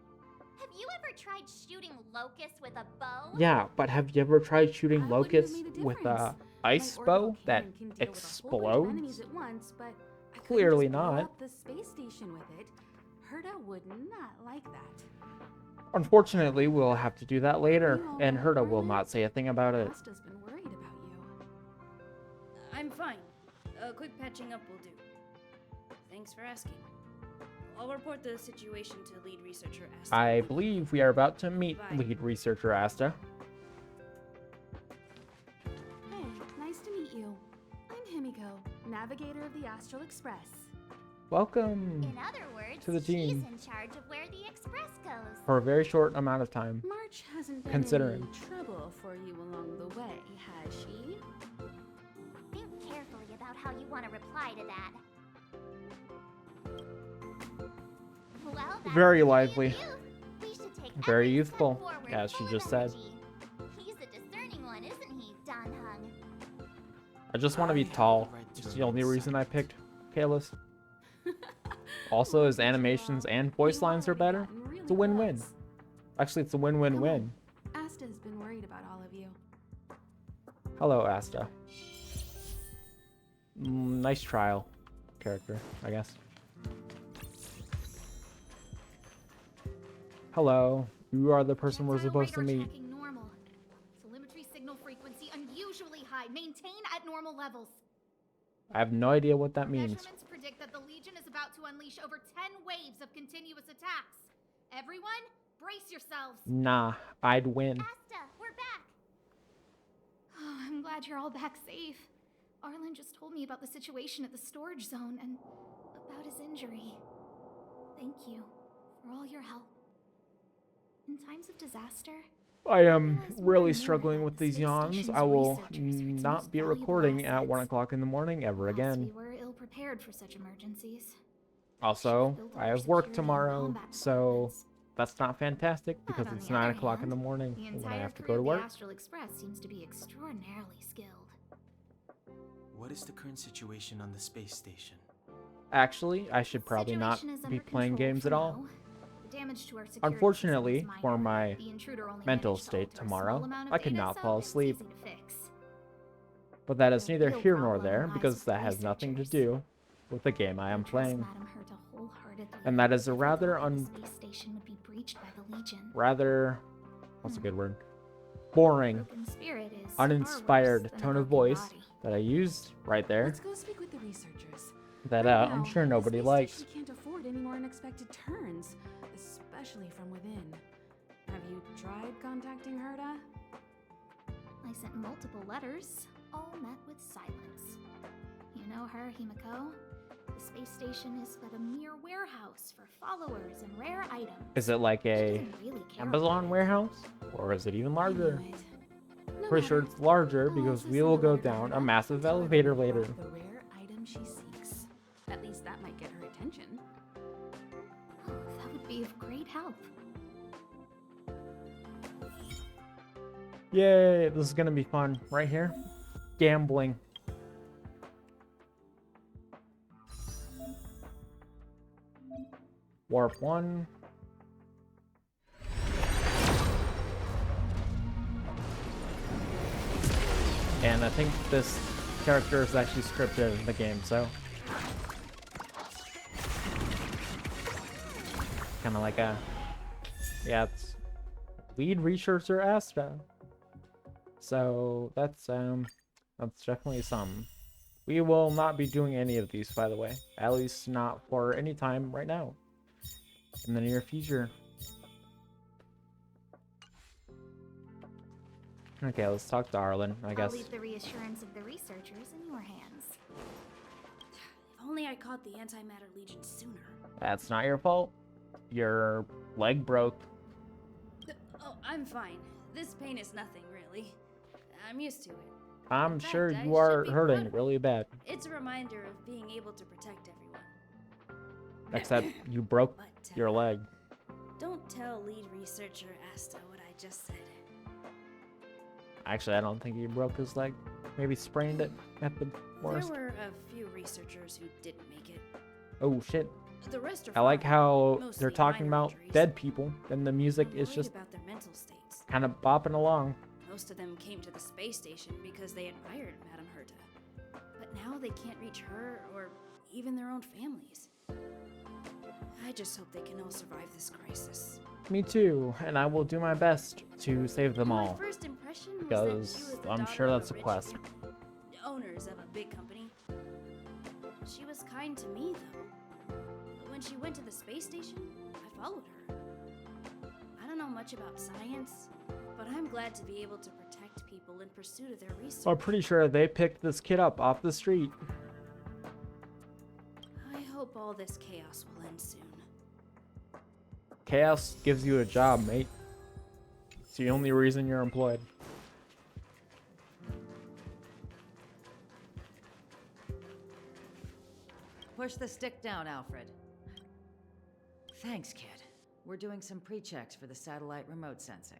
Have you ever tried shooting locusts with a bow? Yeah, but have you ever tried shooting That wouldn't have locusts made a with a difference. ice My bow orbital that cannon can deal with a whole bunch of enemies explodes? at once, but I couldn't Clearly just blow not. up the space station with it. Herta would not like that. Unfortunately, we'll have to do that later, You all and right, Herta will Arlen? not say a thing about it. Asta's been worried about you. I'm fine. A quick patching up will do. Thanks for asking. I'll report the situation to lead researcher Asta. I believe we are about to meet Bye. lead researcher Asta. Hey, nice to meet you. I'm Himiko, navigator of the Astral Express. Welcome In other words, to the team. she's in charge of where the express goes. for a very short amount of time. March hasn't been Considering. any trouble for you along the way, has she? Think carefully about how you want to reply to that. Well, that's Very the key lively. of youth. We should take Very every youthful, step forward as she full of just said. energy. He's a discerning one, isn't he, Don Hung? I just want to be I have the tall. right to It's the remain only reason I silent. picked Kalis. Also, his animations and voice lines are better. It's a win-win. Actually, it's a win-win-win. Asta's been worried about all of you. Hello, Asta. Nice trial character, I guess. Hello. You are the person we're supposed to meet. Tracking normal. Telemetry signal frequency unusually high. Maintain at normal levels. I have no idea what that means. Measurements predict that the Legion is about to unleash over 10 waves of continuous attacks. Everyone, brace yourselves. Nah, I'd win. Asta, we're back. Oh, I'm glad you're all back safe. Arlen just told me about the situation at the storage zone and about his injury. Thank you for all your help. In times of disaster, I am realize more really and more struggling that with the these space yawns. station's I will researchers are its not most be valuable recording at 1 assets. o'clock in the morning ever Plus, again. we were ill prepared for such emergencies. Also, Built I our have work security and tomorrow, combat so departments. that's not fantastic But because on it's the 9 other o'clock in the hand, morning The when I entire have to crew go to of the work. Astral Express seems to be extraordinarily skilled. What is the current situation on the space station? Actually, I should probably not Situation is be under playing control games for at all. now. The damage to our security Unfortunately, system is for minor. my The intruder only mental managed to state alter a small tomorrow, amount of I could data, not so fall it's asleep. easy to fix. But that is The neither real here nor problem there lies because with that has nothing to researchers. do with the game I am trust playing. Madam Herta wholeheartedly. And that is a The rather whole space station would be breached by the Legion. what's a good word? Boring, Broken spirit is uninspired far worse than a tone of broken voice body. that I used right there Let's go speak with the researchers. that Right I'm now, sure the nobody space likes. station can't afford any more unexpected turns, especially from within. Have you tried contacting Herta? I sent multiple letters, all met with silence. You know her, Himiko. The space station is but a mere warehouse for followers and rare items. Is it like It a doesn't really care Amazon about it. warehouse? Or is it even larger? I know it. No Pretty sure matter. it's larger I'll because also we send will a go letter to down her a massive and tell her that elevator we later. brought the rare item she seeks. At least that might get her attention. Oh, that would be of great help. Yay, this is gonna be fun. Right here. Gambling. Warp 1. And I think this character is actually scripted in the game, so. Kind of like a. Yeah, it's lead researcher Astra. So that's definitely some. We will not be doing any of these, by the way. At least not for any time right now. In the near future. Okay, let's talk to Arlen, I I'll guess. leave the reassurance of the researchers in your hands. If only I caught the Antimatter Legion sooner. That's not your fault. Your leg broke. Oh, I'm fine. This pain is nothing, really. I'm used to it. I'm In fact, sure I you are should be hurting proud of it. really bad. It's a reminder of being able to protect everyone. Except you broke But, your leg. Don't tell lead researcher Asta what I just said. Actually, I don't think he broke his leg. Maybe sprained it at the worst. There were a few researchers who didn't make it. Oh shit. The rest are I like fine. how Mostly they're talking minor about injuries. dead people, and the music I'm is worried just about their mental states. kind of bopping along. Most of them came to the space station because they admired Madame Herta. But now they can't reach her or even their own families. I just hope they can all survive this crisis. Me too, and I will do my best to save them My all. first impression was Because that she was the I'm daughter sure of that's a rich quest. family, owners of a big company. She was kind to me, though. But when she went to the space station, I followed her. I don't know much about science, but I'm glad to be able to protect people in pursuit of their research. I'm pretty sure they picked this kid up off the street. I hope all this chaos will end soon. Chaos gives you a job, mate. It's the only reason you're employed. Push the stick down, Alfred. Thanks, kid. We're doing some pre-checks for the satellite remote sensing.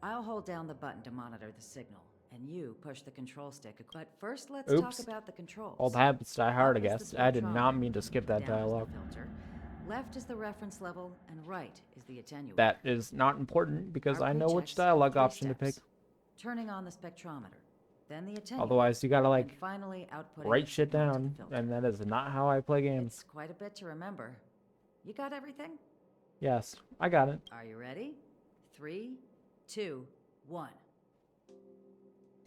I'll hold down the button to monitor the signal, and you push the control stick. But first, let's Oops. talk about the controls. Old habits die hard, I Up is guess. the I did not spectrometer, mean to skip that down is the dialogue. filter, left is the reference level, and right is the attenuator. That is not important because Our I know which pre-checks have dialogue 3 option to pick. steps. Turning on the spectrometer, then the attenuator. Otherwise, you gotta and like finally outputting write the shit signal to the down, filter. and that is not how I play games. It's quite a bit to remember. You got everything? Yes, I got it. Are you ready? 3, 2, 1.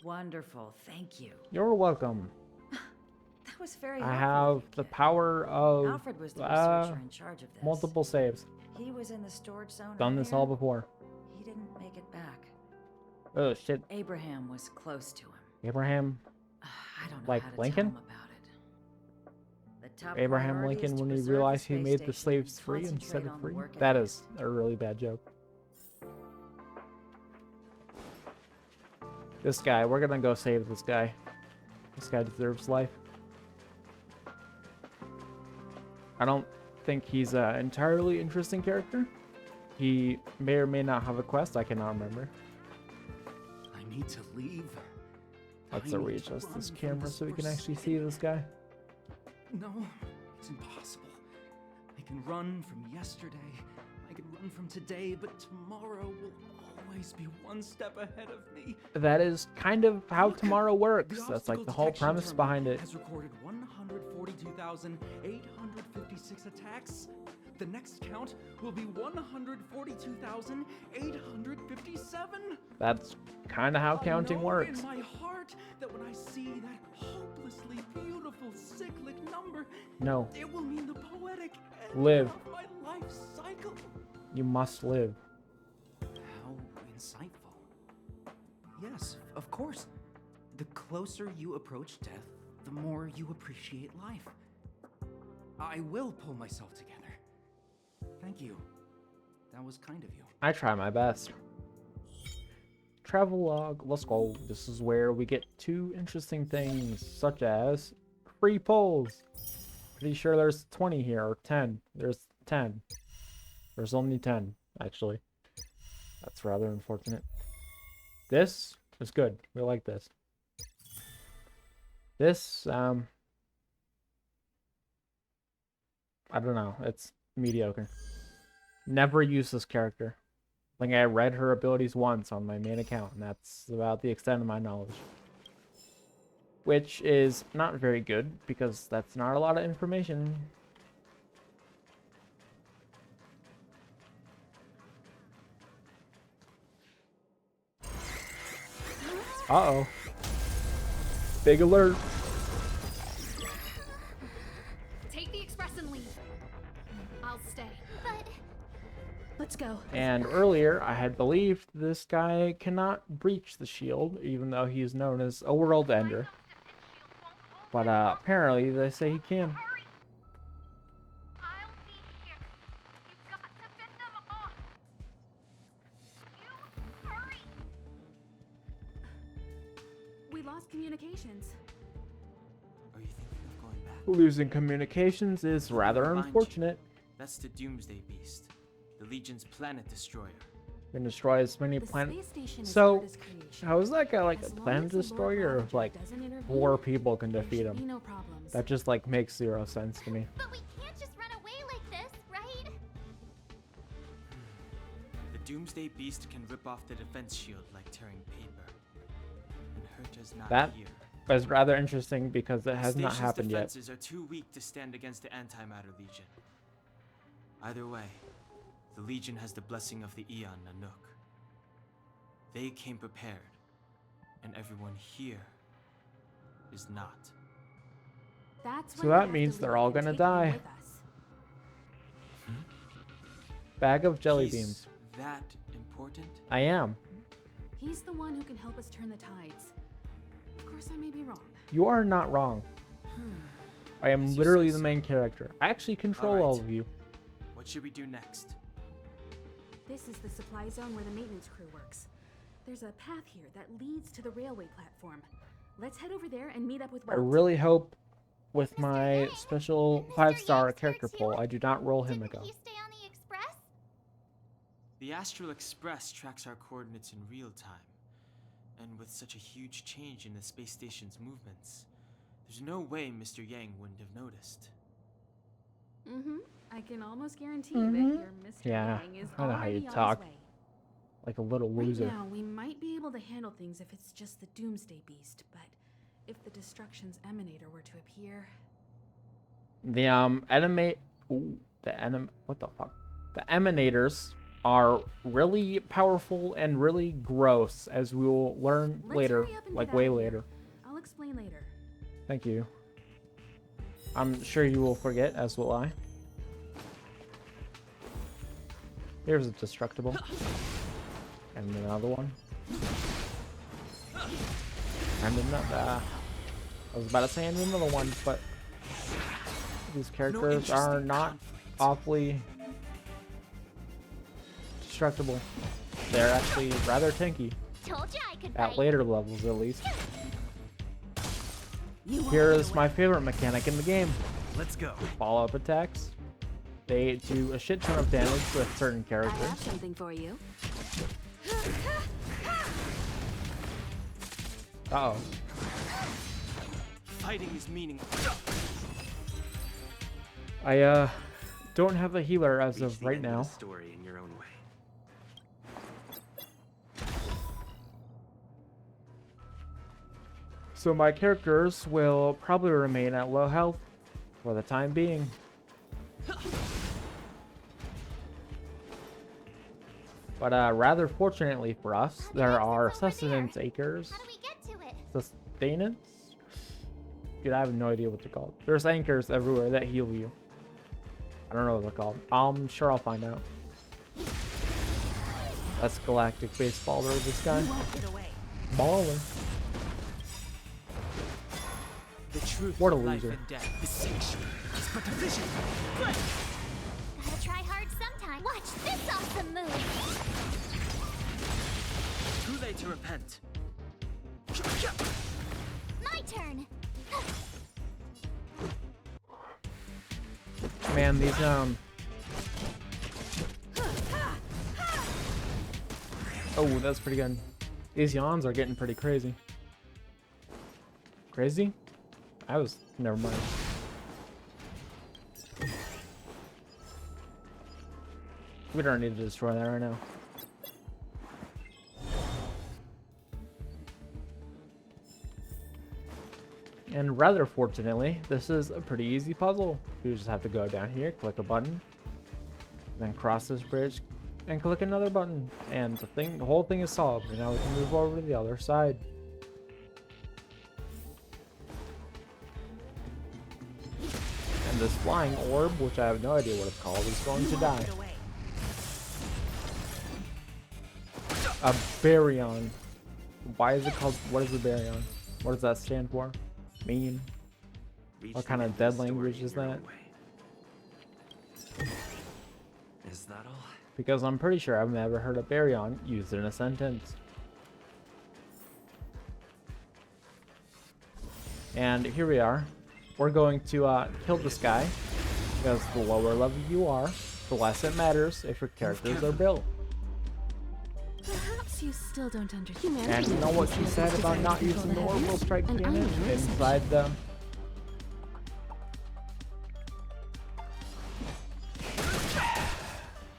Wonderful, thank you. You're welcome. That was very I helpful have of you, the kid. power of Alfred was the researcher in charge of this. multiple saves. He was in the storage zone. Done this all earlier. before. He didn't make it back. Oh shit. Abraham was close to him. Abraham, I don't know Like how to Lincoln? tell him about it. The top Abraham priority is Lincoln, to when he preserve the realized he space made the station slaves and free instead concentrate of on the free. work That ahead. is a really bad joke. This guy, we're gonna go save this guy. This guy deserves life. I don't think he's an entirely interesting character. He may or may not have a quest, I cannot remember. I need to leave. Let's I need to readjust run this from camera this so we can actually see forsaken- this guy. No, it's impossible. I can run from yesterday. I can run from today, but tomorrow will always be one step ahead of me. That is kind of how Look, tomorrow works. the That's like obstacle the whole detection premise terminal behind it. has recorded 142,856 attacks. The next count will be 142,857. That's kind of how counting know works. in my heart that when I see that hopelessly beautiful cyclic number, No, it will mean the poetic end Live. of my life cycle. you must live. How insightful. Yes, of course. The closer you approach death, the more you appreciate life. I will pull myself together. Thank you. That was kind of you. I try my best. Travel log, let's go. This is where we get 2 interesting things, such as free polls. Pretty sure there's 20 here, or 10. There's 10. There's only 10, actually. That's rather unfortunate. This is good. We like this. This, I don't know. It's mediocre. Never use this character. I think I read her abilities once on my main account, and that's about the extent of my knowledge. Which is not very good, because that's not a lot of information. Uh-oh. Big alert. Take the express and leave. I'll stay. But Let's go. And earlier, I had believed this guy cannot breach the shield, even though he's known as a world ender. But apparently, they say he can. I'll be here. You've got to fit them off. You hurry. We lost communications. Are you thinking of going back? Losing communications is rather Remind you, unfortunate. That's the Doomsday Beast, the Legion's planet destroyer. Can destroy as many The planets. space station is So, Arda's creation. how is that guy like a As long planet as the Lord destroyer, or if Project like doesn't intervene, 4 people can there defeat should be him? no problems. That just like makes 0 sense to me. we can't just run away like this, right? The Doomsday Beast can rip off the defense shield like tearing paper. And Herta's not That here. was rather interesting because it has The not station's happened yet. defenses are too weak to stand against the Antimatter Legion. Either way, the Legion has the blessing of the Aeon Nanook. They came prepared, and everyone here is not. That's So why we that have to means leave they're all and gonna take him die. with us. Bag of jelly He's beans. that important? I am. He's the one who can help us turn the tides. Of course, I may be wrong. You are not wrong. I am As you literally say the so. main character. I actually control Alright. all of you. What should we do next? This is the supply zone where the maintenance crew works. There's a path here that leads to the railway platform. Let's head over there and meet up with I Walt. really hope with my Yang, special Mr. 5-star Yang's character here poll, too? I do not roll him a Didn't go. he stay on the express? The Astral Express tracks our coordinates in real time. And with such a huge change in the space station's movements, there's no way Mr. Yang wouldn't have noticed. Mm-hmm. I can almost guarantee Mhm. that your Mr. Yeah, Yang is I know how you already on talk. his way. Like a little loser. Right now, we might be able to handle things if it's just the Doomsday Beast, but if the Destruction's Emanator were to appear... The what the fuck? The emanators are really powerful and really gross, as we will learn Let's later, hurry up and like get way out of here. later. I'll explain later. Thank you. I'm sure you will forget, as will I. Here's a destructible. And another one. And another. I was about to say and another one, but these characters are interesting not conflict. awfully destructible. They're actually rather tanky. Told you I could At bite. later levels, at least. Here is my favorite mechanic in the game. Let's go. Follow-up attacks. They do a shit ton of damage with certain I characters. have something for you. Uh-oh. Fighting is meaningless. I don't have a healer as Reach of the right end of now. the story in your own way. So my characters will probably remain at low health for the time being. But rather fortunately for us, there are it's over sustenance there. anchors. How do we get to it? Sustenance? Dude, I have no idea what they're called. There's anchors everywhere that heal you. I don't know what they're called. I'm sure I'll find out. That's Galactic Baseballer, this guy. You won't get away. Baller. The truth What a of life loser. and death. Distinction is but division. Gotta try hard sometime. Watch this awesome move. Too late to repent. My turn. Man, these oh, that's pretty good. These yawns are getting pretty crazy. Crazy? Never mind. We don't need to destroy that right now. And rather fortunately, this is a pretty easy puzzle. You just have to go down here, click a button, then cross this bridge and click another button. And the whole thing is solved. And now we can move over to the other side. And this flying orb, which I have no idea what it's called, is going to die. A baryon. Why is it called? What is a baryon? What does that stand for? Mean? What kind of dead language is that? Is that all? Because I'm pretty sure I've never heard a baryon used in a sentence. And here we are. We're going to kill this guy, because the lower level you are, the less it matters if your characters are built. Perhaps you still don't understand. And you know what she said about not using the orbital strike cannon inside the...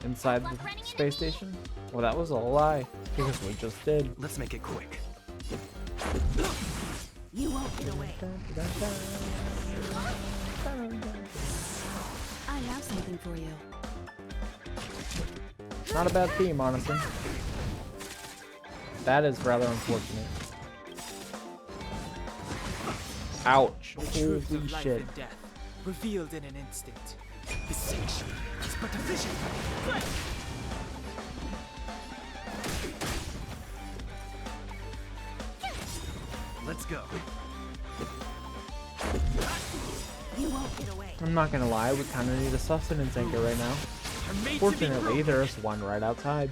inside the space station? Well, that was a lie, because we just did. Let's make it quick. You won't get away. I have something for you. Not a bad theme, honestly. That is rather unfortunate. Ouch. The truth Holy of life shit. and death, revealed in an instant. Distinction is but division. Let's go. You won't get away. I'm not gonna lie, we kind of need a sustenance anchor right now. Fortunately, there's one right outside.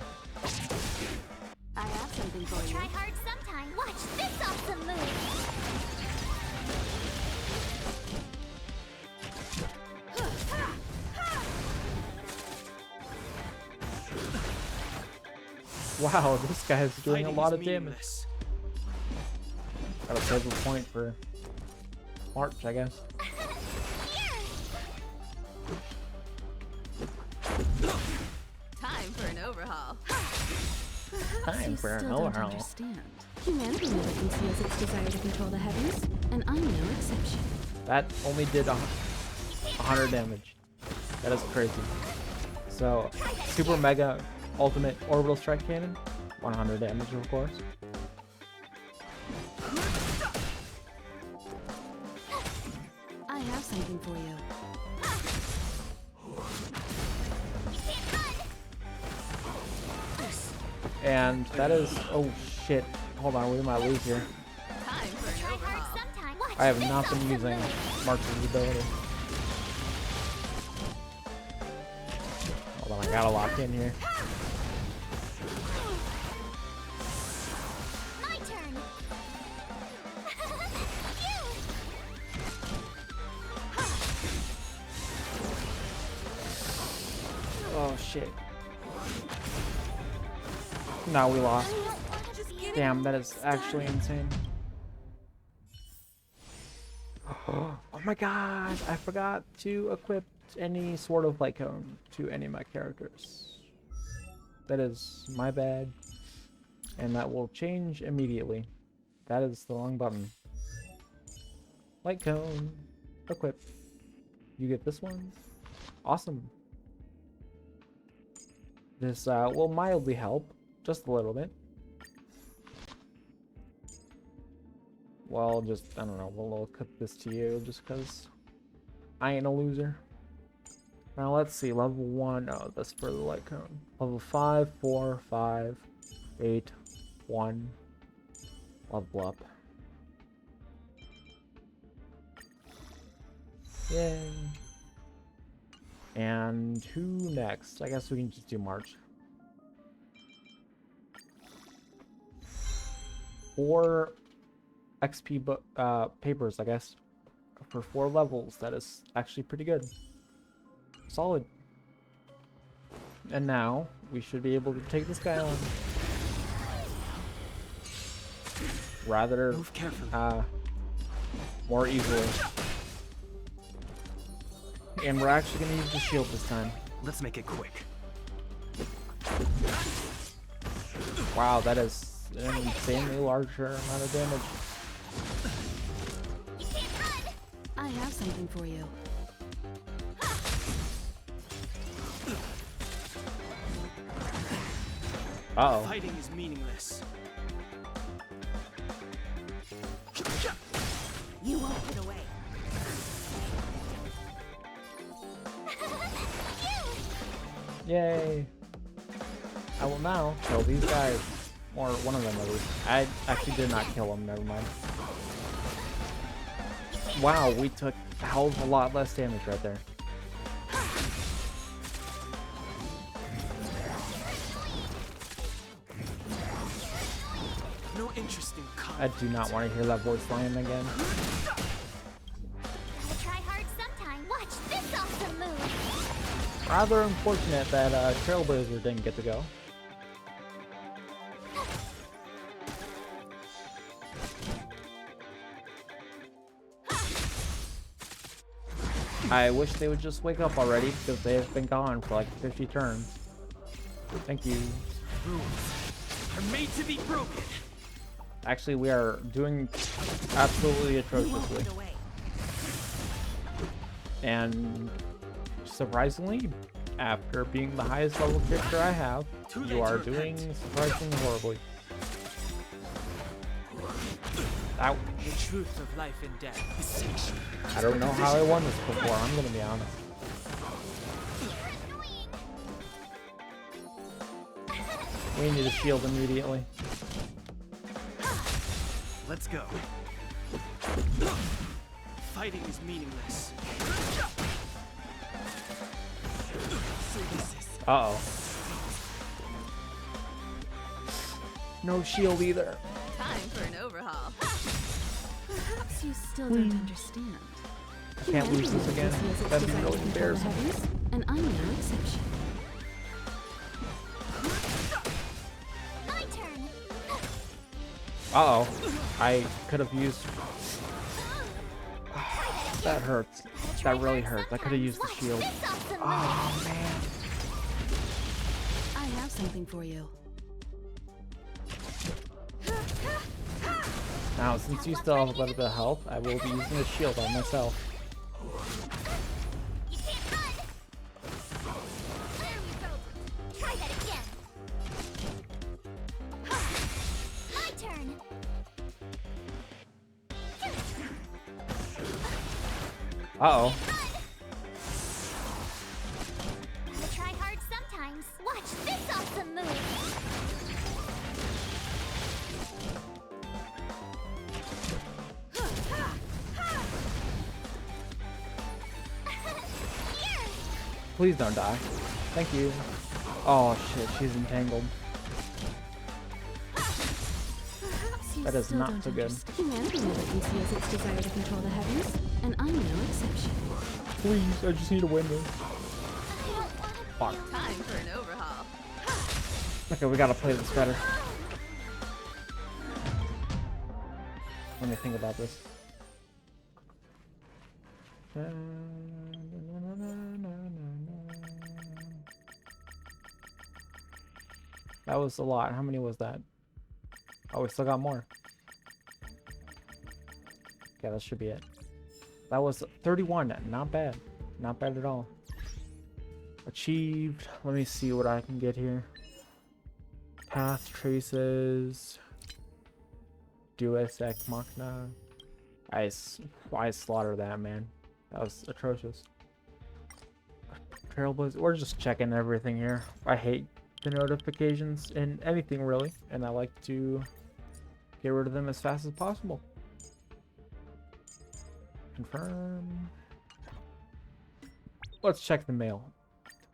I have something for you. Try hard sometime. Watch this awesome move. Wow, this guy is doing a Fighting lot is of damage. meaningless. Gotta save a point for March, I guess. Time for an overhaul. Time You for an still don't overhaul. understand. Humanity never conceals its desire to control the heavens, and I'm no exception. That only did 100 damage. That is crazy. So, super mega ultimate orbital strike cannon, 100 damage, of course. I have something for you. And that is, oh shit. Hold on, we might lose here. Time for an Try hard overhaul. sometime. Watch I have this not been awesome using move. March's ability. Hold on, I gotta lock in here. My turn. Oh shit. No, we lost. Damn, that is actually insane. Oh my god, I forgot to equip any sort of light cone to any of my characters. That is my bad. And that will change immediately. That is the wrong button. Light cone. Equip. You get this one. Awesome. This will mildly help. Just a little bit. Well, just, I don't know, we'll cut this to you just because I ain't a loser. Now let's see, level 1, oh, that's for the light cone. Level 5, 4, 5, 8, 1, level up. Yay. And who next? I guess we can just do March. 4 XP papers, I guess, for 4 levels. That is actually pretty good. Solid. And now we should be able to take this guy on rather Move carefully. more easily. And we're actually going to use the shield this time. Let's make it quick. Wow, that is an insanely larger amount of damage. I have something for you. Uh-oh. Fighting is meaningless. You won't get away. Yay. I will now kill these guys. Or one of them at least. I actually did not kill them, never mind. Wow, we took a hell of a lot less damage right there. No interest in I do not want to hear that voice line again. Gotta try hard sometime. Watch this awesome move. Rather unfortunate that Trailblazer didn't get to go. I wish they would just wake up already because they have been gone for like 50 turns. Thank you. rules are made to be broken. Actually, we are doing absolutely atrociously. And surprisingly, after being the highest level character I have, you are doing surprisingly horribly. Ouch. The truth of life and death is sanctioned. I don't know how I won this before, I'm gonna be honest. We need a shield immediately. Let's go. Fighting is meaningless. Uh-oh. No shield either. Time for an overhaul. Perhaps you still don't understand. I can't lose this again. That'd be really embarrassing. Heavies, and I'm no exception. My turn. Uh-oh. I could have used... That hurts. That really hurts. I could have used the shield. Oh, man. I have something for you. Now, since you still have a little bit of health, I will be using the shield on myself. You can't run. There we go. Try that again. My turn. Uh-oh. Gotta try hard sometimes. Watch this awesome move. Please don't die. Thank you. Oh shit, she's entangled. Perhaps you That is still not don't so good. understand. Humanity never conceals its desire to control the heavens, and I'm no exception. Please, I just need to win this. Fuck. Time for an overhaul. Okay, we gotta play this better. Let me think about this. That was a lot. How many was that? Oh, we still got more. Okay, that should be it. That was 31. Not bad. Not bad at all. Achieved. Let me see what I can get here. Path traces. Deus Ex Machina. I slaughtered that, man. That was atrocious. Trailblazer. We're just checking everything here. I hate the notifications in anything really, and I like to get rid of them as fast as possible. Confirm. Let's check the mail.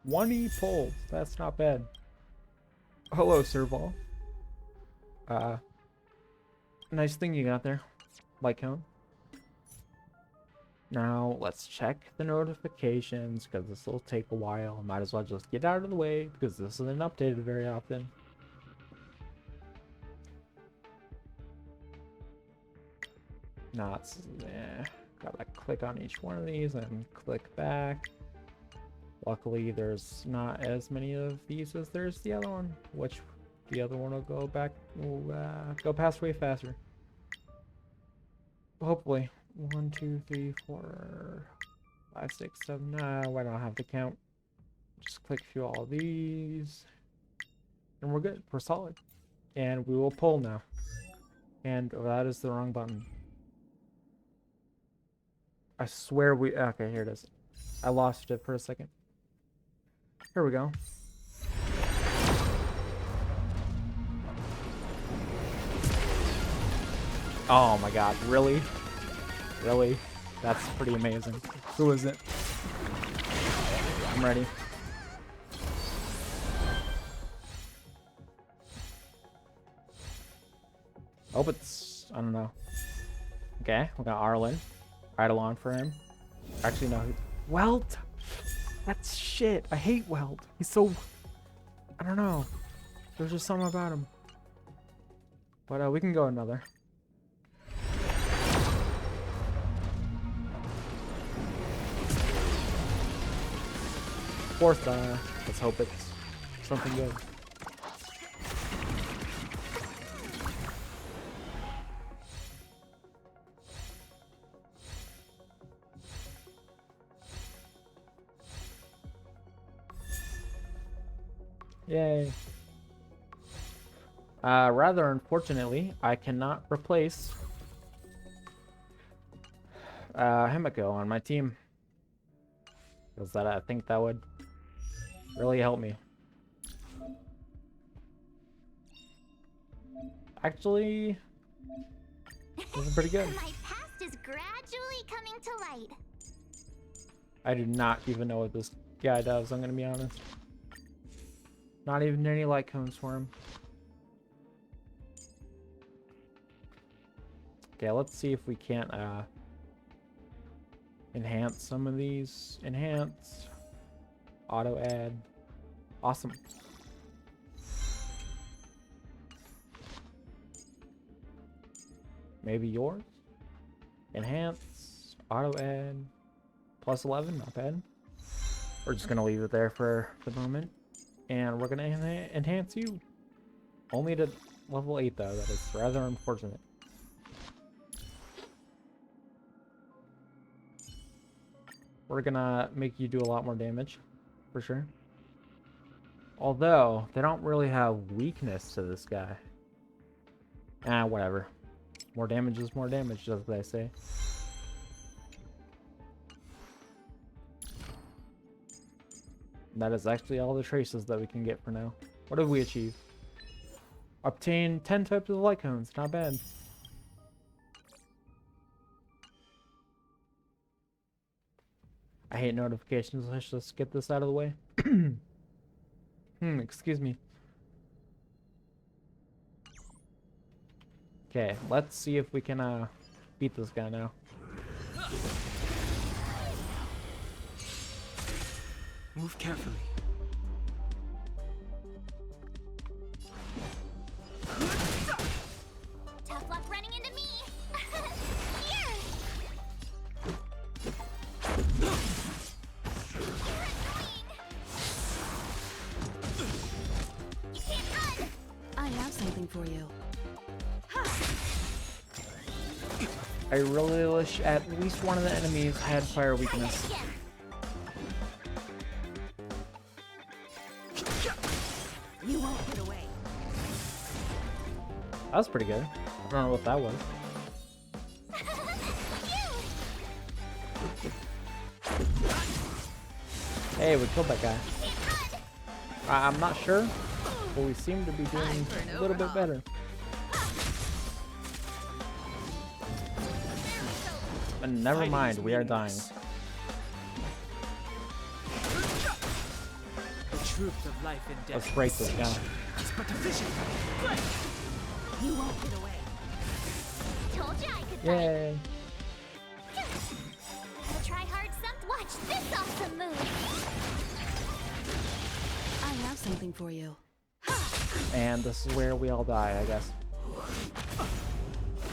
20 polls. That's not bad. Hello, Serval. Nice thing you got there. Light cone. Now, let's check the notifications, because this will take a while. Might as well just get out of the way, because this isn't updated very often. Now, it's... gotta click on each one of these and click back. Luckily, there's not as many of these as there's the other one, which the other one will go back, go past way faster. Hopefully. 1, 2, 3, 4, 5, 6, 7. No, I don't have to count. Just click through all these. And we're good. We're solid. And we will pull now. And that is the wrong button. I swear we... Okay, here it is. I lost it for a second. Here we go. Oh my god, really? Really? That's pretty amazing. Who is it? I'm ready. Oh, it's... I don't know. Okay, we got Arlen. Eidolon for him. Actually, no. Welt! That's shit. I hate Welt. He's so... I don't know. There's just something about him. But we can go another. Fourth, let's hope it's something good. Yay. Rather unfortunately, I cannot replace Himiko on my team. Because I think that would really help me. Actually, this is pretty good. My past is gradually coming to light. I do not even know what this guy does, I'm gonna be honest. Not even any light cones for him. Okay, let's see if we can't enhance some of these. Enhance. Auto add. Awesome. Maybe yours? Enhance. Auto add. Plus 11, not bad. We're just gonna leave it there for the moment. And we're gonna enhance you. Only to level 8 though, that is rather unfortunate. We're gonna make you do a lot more damage, for sure. Although, they don't really have weakness to this guy. Whatever. More damage is more damage, as they say. And that is actually all the traces that we can get for now. What have we achieved? Obtain 10 types of light cones. Not bad. I hate notifications. Let's just get this out of the way. Excuse me. Okay, let's see if we can beat this guy now. Move carefully. Tough luck running into me. Here. You can't run. I have something for you. I really wish at least one of the enemies had fire weakness. You won't get away. That was pretty good. I don't know what that was. Hey, we killed that guy. I'm not sure, but we seem to be doing a little bit better. But never mind, we are dying. truth of life and death. Let's break this down. It's but a vision. You won't get away. Told you I could Yay! Gotta try hard some. Watch this awesome move. I have something for you. And this is where we all die, I guess.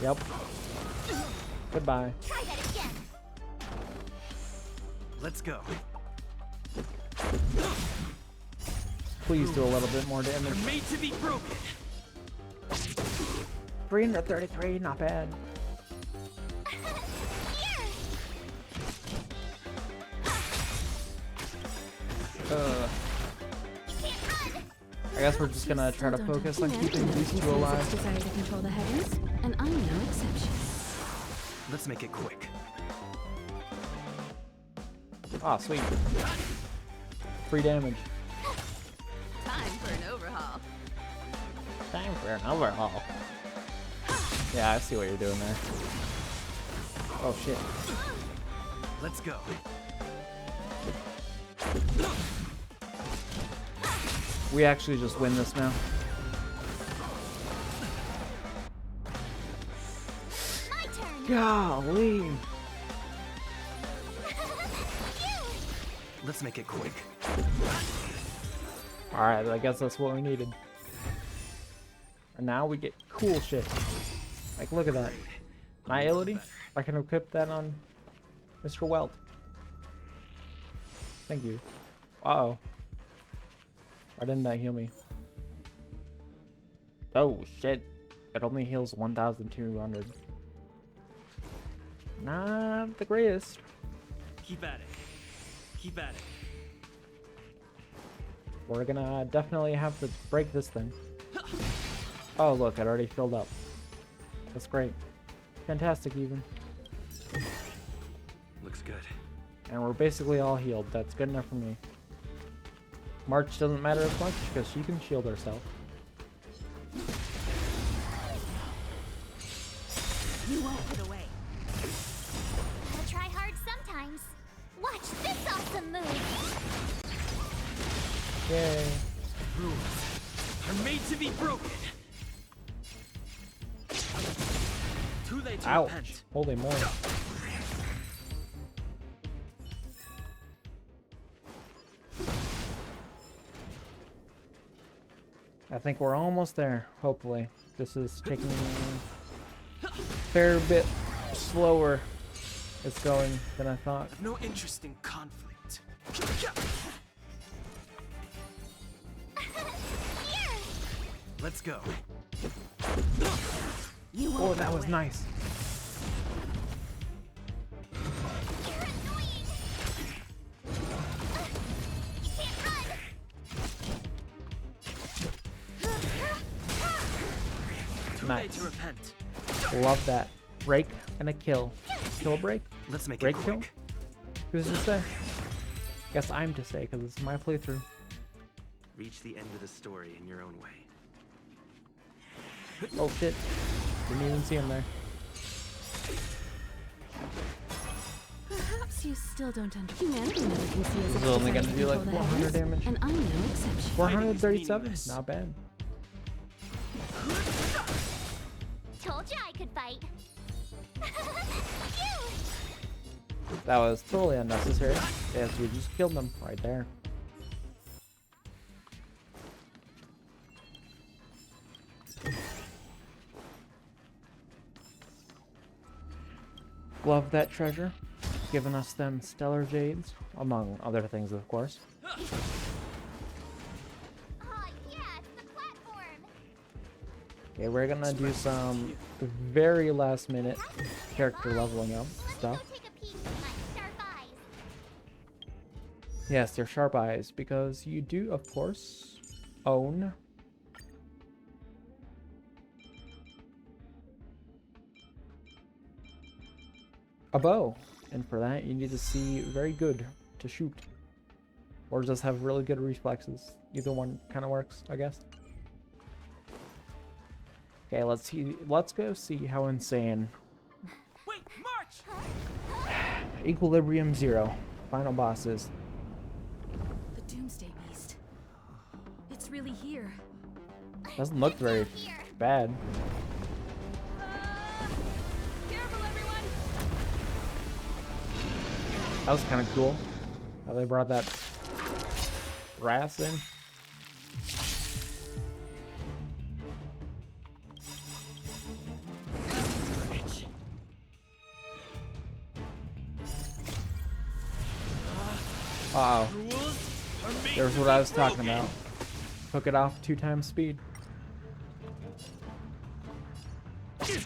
Yep. Goodbye. Try that again. Let's go. Please do a little bit more damage. They're made to be broken. 333, not bad. I guess we're just gonna try to focus on keeping these two alive. Desire to control the heavens, and I'm no exception. Let's make it quick. Ah, sweet. Free damage. Time for an overhaul. Time for an overhaul. Yeah, I see what you're doing there. Oh shit. Let's go. We actually just win this now. My turn. Golly. Let's make it quick. Alright, I guess that's what we needed. And now we get cool shit. Like, look at that. Nihility? I can equip that on Mr. Welt. Thank you. Uh-oh. Why didn't that heal me? Oh, shit. It only heals 1,200. Not the greatest. Keep at it. Keep at it. We're gonna definitely have to break this thing. Oh, look, it already filled up. That's great. Fantastic, even. Looks good. And we're basically all healed. That's good enough for me. March doesn't matter as much because she can shield herself. You won't get away. Gotta try hard sometimes. Watch this awesome move. Yay. Rules are made to be broken. Too late to Ouch. repent. Holy moly. I think we're almost there, hopefully. This is taking a fair bit slower it's going than I thought. I've no interest in conflict. Let's go. You won't Oh, get that was away. nice. You're annoying. You can't run. Too late Nice. to repent. Love that. Break and a kill. Kill break? Let's make Break it kill? quick. Who's to say? Guess I'm to say because it's my playthrough. Reach the end of the story in your own way. Oh shit. Didn't even see him there. Perhaps you still don't understand. Humanity never can see us This as is only desire gonna to do like control the 400 heavens, damage. and I'm no exception. 437? meaningless. Not bad. Told you I could fight. That was totally unnecessary. Yes, we just killed them right there. Love that treasure. Giving us them stellar jades, among other things, of course. Oh yeah, it's the platform. Okay, we're gonna do some very last minute character leveling up Let's stuff. go take a peek with my sharp eyes. Yes, they're sharp eyes, because you do, of course, own a bow. And for that, you need to see very good to shoot. Or just have really good reflexes. Either one kind of works, I guess. Okay, let's go see how insane Wait, March! Equilibrium 0 final boss is. The Doomsday Beast. Doesn't look very bad. Careful, everyone! That was kind of cool. How they brought that brass in. Uh-oh. There's what I was talking about. Took it off 2 times speed. Gotta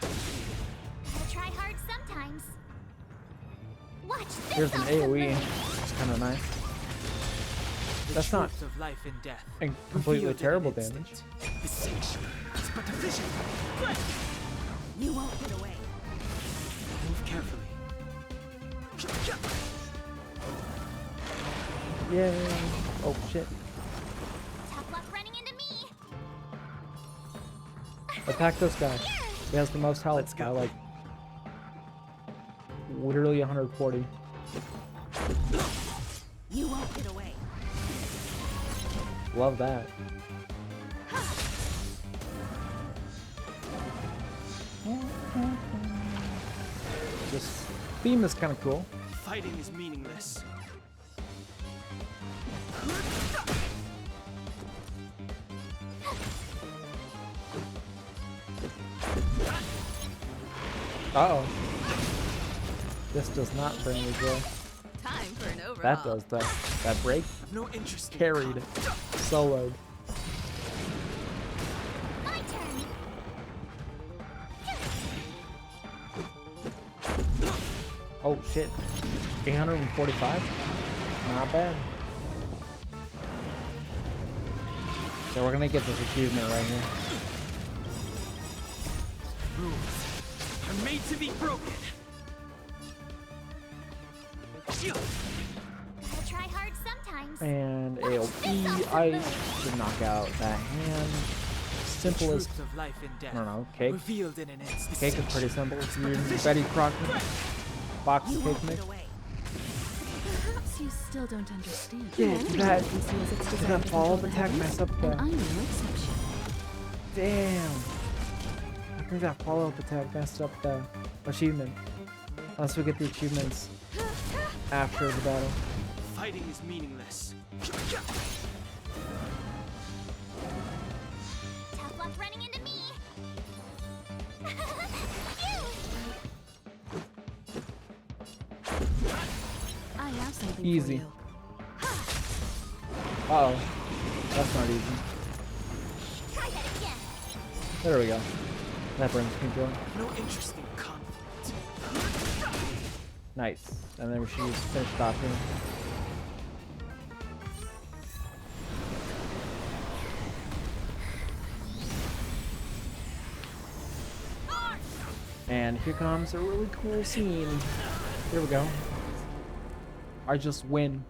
try hard sometimes. Watch this. Here's an AoE. It's kind of nice. That's not Truth of life and death. completely revealed in terrible an damage. instant. Beseech. It's but a vision. You won't get away. Move carefully. Yay. Oh shit. Tough luck running into me. Attack this guy. He has the most health. Let's go. By like literally 140. You won't get away. Love that. This theme is kind of cool. Fighting is meaningless. Uh-oh. This does not bring me joy. Time for an overhaul. That does though. That break No interest in carried. conflict. Soloed. My turn. Oh shit. 845? Not bad. So we're gonna get this achievement right here. Rules are made to be broken. Gotta try hard sometimes. And AOE ice to knock out that hand. Simple as, Truth of life and death. I don't know, cake. Revealed in an instant. Cake is pretty simple. It's using Betty Crocker. Box You cake won't mix. get away. Perhaps you still don't understand. Yeah, that Conceals its desire that to follow-up control the attack heavens, messed up and the. I'm no exception. Damn. I think that follow-up attack messed up the achievement. Unless we get the achievements after the battle. Fighting is meaningless. Tough luck running into me. I have something Easy. for you. Uh-oh. That's not easy. Try that again. There we go. That brings me joy. No interest in conflict. Nice. And then she's finished off here. And here comes a really cool scene. Here we go. I just win.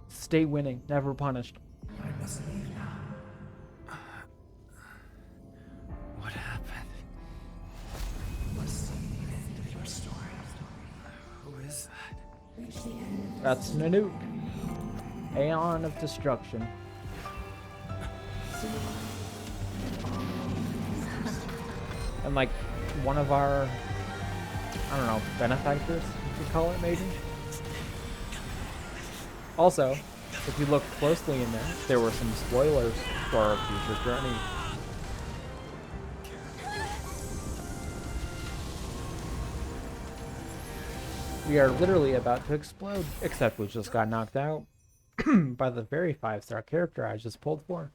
Stay winning, never punished. I must leave now. What happened? Must see the end of your story. Who is that? That's Nanook. Aeon of Destruction. And like one of our, I don't know, benefactors, you could call it maybe. Also, if you look closely in there were some spoilers for our future journey. We are literally about to explode, except we just got knocked out by the very 5-star character I just pulled for.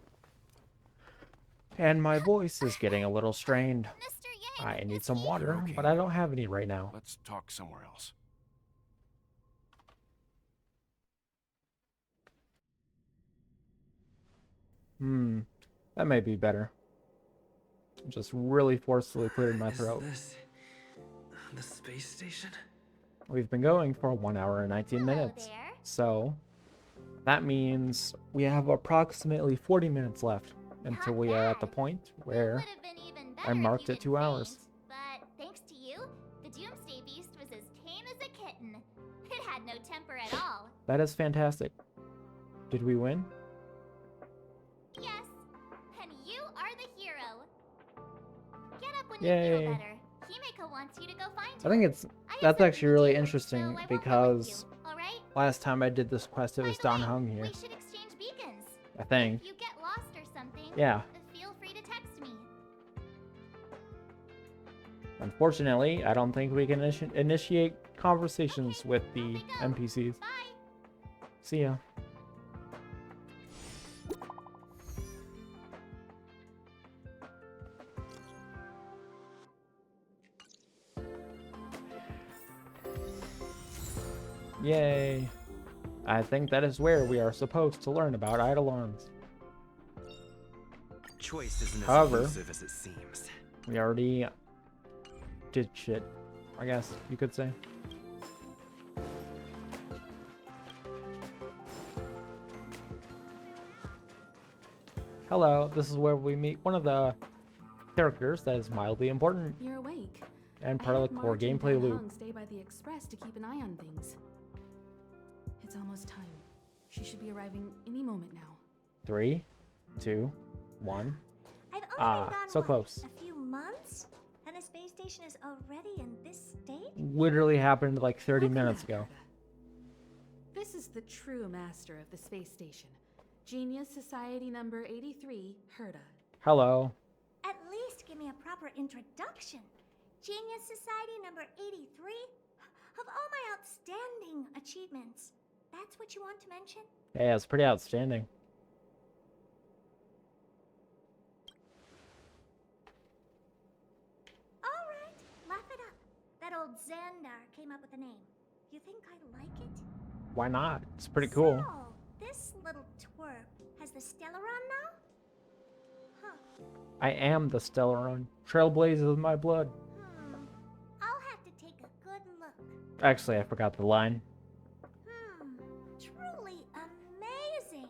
And my voice is getting a little strained. Mr. Yang. I need some water, but I don't have any right now. Let's talk somewhere else. That may be better. Just really forcefully cleared my throat. Is this the space station? We've been going for 1 hour and 19 Hello minutes. there. So that means we have approximately 40 minutes left until we are at the point where Would've been even better I if marked you it didn't 2 hours. faint, but thanks to you, the Doomsday Beast was as tame as a kitten. It had no temper at all. That is fantastic. Did we win? Yes, up when Yay. you feel better. Himeko wants you to go find her. I think I have that's something actually to really do, interesting so I won't go with because you, all right? last time I did this quest, it By was the Don way, Hung here. We should exchange beacons. I think. If you get lost or something, Yeah. feel free to text me. Unfortunately, I don't think we can initiate conversations with the NPCs. Bye. See ya. Yay. I think that is where we are supposed to learn about Eidolons. Choice isn't as However, elusive as it seems. we already did shit, I guess you could say. Hello, this is where we meet one of the characters that is mildly important You're awake. and I part of had the core Marge and gameplay Van loop. Hung stay by the express to keep an eye on things. It's almost time. She should be arriving any moment now. 3, 2, 1. I've only Ah, been gone, so what, close. a few months? And the space station is already in this state? Literally happened like 30 Welcome minutes back, ago. Herta. This is the true master of the space station. Genius Society number 83, Herta. Hello. At least give me a proper introduction. Genius Society number 83? Of all my outstanding achievements, that's what you want to mention? Yeah, it's pretty outstanding. All right, laugh it up. That old Xandar came up with a name. You think I like it? Why not? It's pretty cool. So, this little twerp has the Stellaron now? Huh. I am the Stellaron. Trailblazer of my blood. I'll have to take a good look. Actually, I forgot the line. Truly amazing.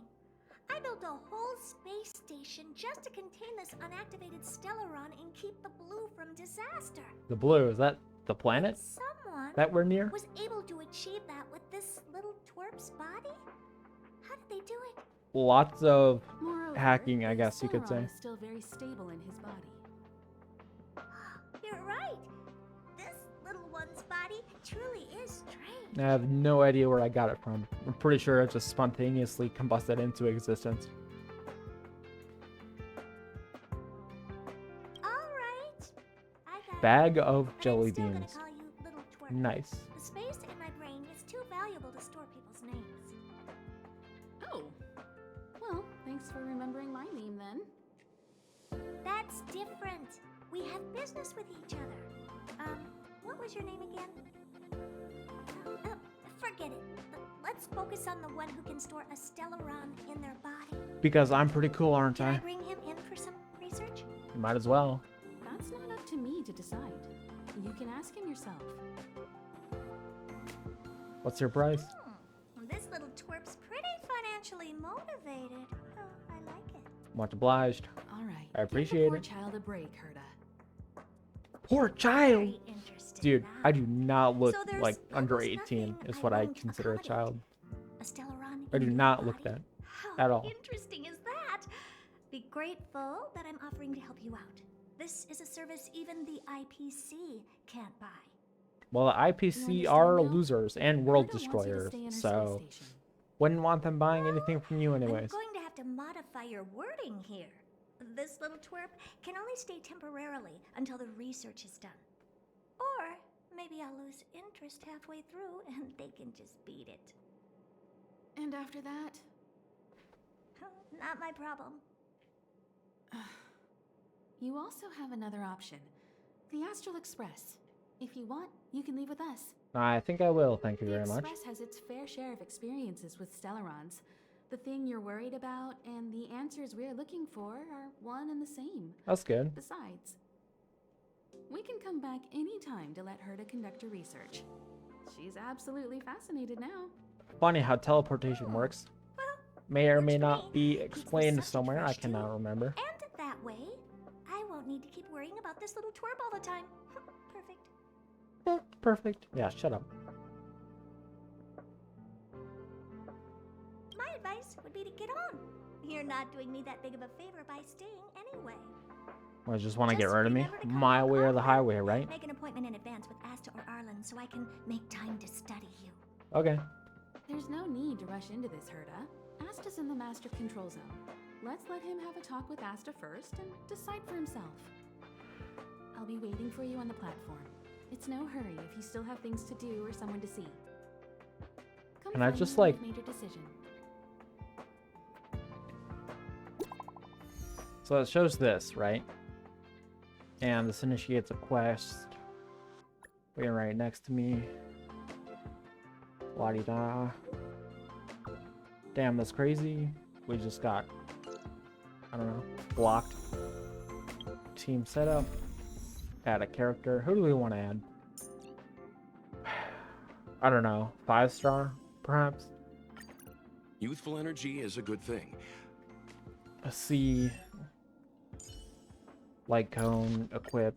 I built a whole space station just to contain this unactivated Stellaron and keep the blue from disaster. The blue, is that the planet Someone that we're near? was able to achieve that with this little twerp's body? How did they do it? Lots of Moreover, hacking, I the guess you could Stellaron say. is still very stable in his body. You're right. This little one's body truly is strange. I have no idea where I got it from. I'm pretty sure it just spontaneously combusted into existence. All right. I got Bag it. of But jelly I'm still gonna beans. call you little twerp. Nice. The space in my brain is too valuable to store people's names. Oh. Well, thanks for remembering my name then. That's different. We have business with each other. What was your name again? Forget it. Let's focus on the one who can store a Stellaron in their body. Because I'm pretty cool, aren't Can I I? bring him in for some research? Might as well. That's not up to me to decide. You can ask him yourself. What's your price? This little twerp's pretty financially motivated. Oh, I like it. Much obliged. All right. I appreciate give the poor it. child a break, Herta. Poor child! Very interesting Dude, now. I do not look So there's like under almost 18 nothing is I what I won't consider a accommodate. child. A Stellaron I in do your not look body? that How at all. interesting is that? Be grateful that I'm offering to help you out. This is a service even the IPC can't buy. Well, the You IPC understand are now? losers and world Herta wants you to destroyers, stay in her so space station. wouldn't want them buying anything from you I'm anyways. going to have to modify your wording here. This little twerp can only stay temporarily until the research is done. Or maybe I'll lose interest halfway through and they can just beat it. And after that, Not my problem. you also have another option. The Astral Express. If you want, you can leave with us. I think I will, thank you The very much. Express has its fair share of experiences with Stellarons. The thing you're worried about and the answers we're looking for are one and the same. That's good. Besides, we can come back anytime to let Herta conduct her research. She's absolutely fascinated now. Funny how teleportation works. Well, May or may works for not me. be Keeps the explained subject somewhere, I fresh, too. cannot remember. And that way, I won't need to keep worrying about this little twerp all the time. Perfect. Perfect. Yeah, shut up. My advice would be to get on. You're not doing me that big of a favor by staying anyway. I just want to get Just rid of me. remember to come My back way or the often. highway, right? Make an appointment in advance with Asta or Arlen so I can make time to study you. Okay. There's no need to rush into this, Herta. Asta's in the master control zone. Let's let him have a talk with Asta first and decide for himself. I'll be waiting for you on the platform. It's no hurry if you still have things to do or someone to see. Come Can I find just, me when like- you've made your decision. So it shows this, right? And this initiates a quest. Waiting right next to me. La-di-da. Damn, that's crazy. We just got, I don't know, blocked. Team setup. Add a character. Who do we want to add? I don't know. 5-star, perhaps? Youthful energy is a good thing. A C. Light cone, equip.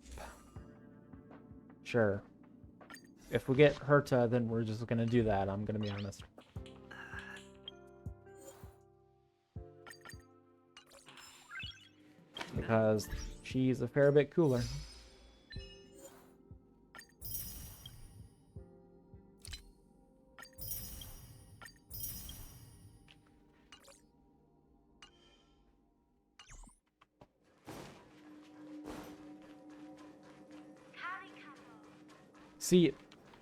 Sure. If we get Herta, then we're just gonna do that, I'm gonna be honest. Because she's a fair bit cooler. See,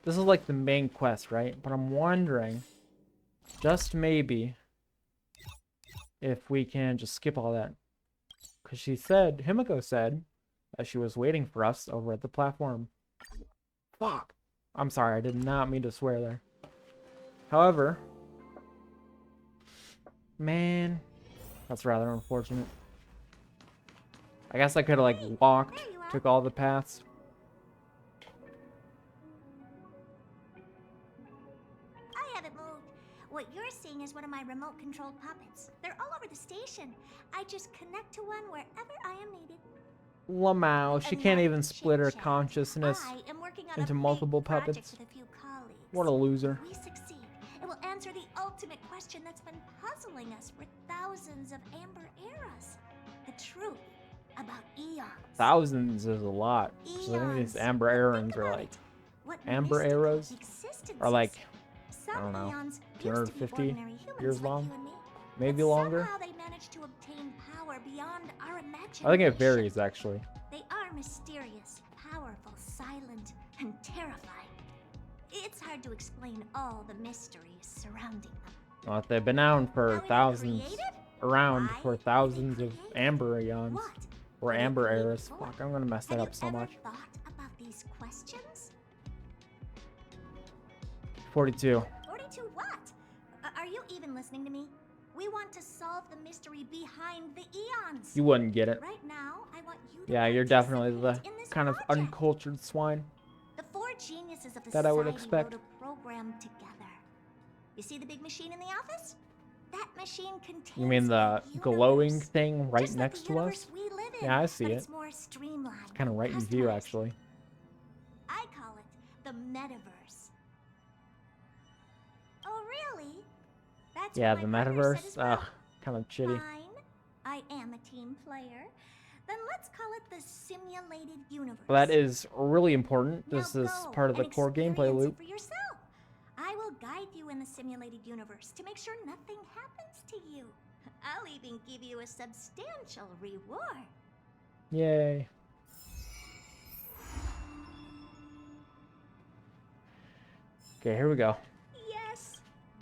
this is like the main quest, right? But I'm wondering, just maybe, if we can just skip all that. Because she said, Himiko said, that she was waiting for us over at the platform. Fuck. I'm sorry, I did not mean to swear there. However, man, that's rather unfortunate. I guess I could have, like, walked, took all the paths. I haven't moved. What you're seeing is one of my remote-controlled puppets. They're all over the station. I just connect to one wherever I am needed. Lamau, she can't even split her consciousness I am working on into a multiple big project puppets. with a few colleagues. What a loser. If we succeed, it will answer the ultimate question that's been puzzling us for thousands of amber eras. The truth about eons. Thousands is a lot. So I think these amber errands are like What amber mystical arrows existences. are like, Some I don't know, eons used to be 250 ordinary humans years like long, you and me, maybe but longer. Somehow they managed to obtain power beyond our imagination. I think it varies actually. They are mysterious, powerful, silent, and terrifying. It's hard to explain all the mysteries surrounding them. Well, they've been around for How were they thousands, created? around Why for were they thousands of created? amber eons What or were they amber created eras. for? Fuck, I'm gonna mess that Have up so you ever much. thought about these questions? 42. 42 what? Are you even listening to me? We want to solve the mystery behind the eons. You wouldn't get it. Right now, I want you to Yeah, you're definitely the participate in this kind of project. uncultured swine. The four geniuses of the that I would society expect. wrote a program together. You see the big machine in the office? That machine contains You mean the a glowing universe. thing right Just like next the to universe us? we live in, Yeah, I see but it. It's more streamlined. Kind of right in view, customized. actually. I call it the metaverse. Oh, really? That's Yeah, what the my partner said metaverse. as well. Ugh, kind of shitty. Fine. I am a team player. Then let's call it the simulated universe. Well, that is really important. Now This is go part of the and core gameplay experience it loop. for yourself. I will guide you in the simulated universe to make sure nothing happens to you. I'll even give you a substantial reward. Yay. Okay, here we go. Yes.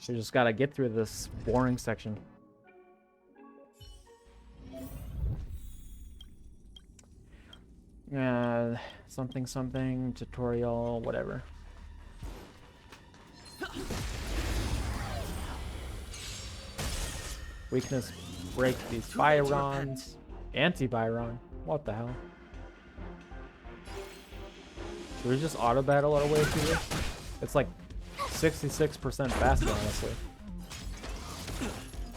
We just gotta get through this boring section. Something, tutorial, whatever. Weakness, break these Byrons. Anti-Byron. What the hell? Should we just auto-battle our way through this? It's like 66% faster, honestly.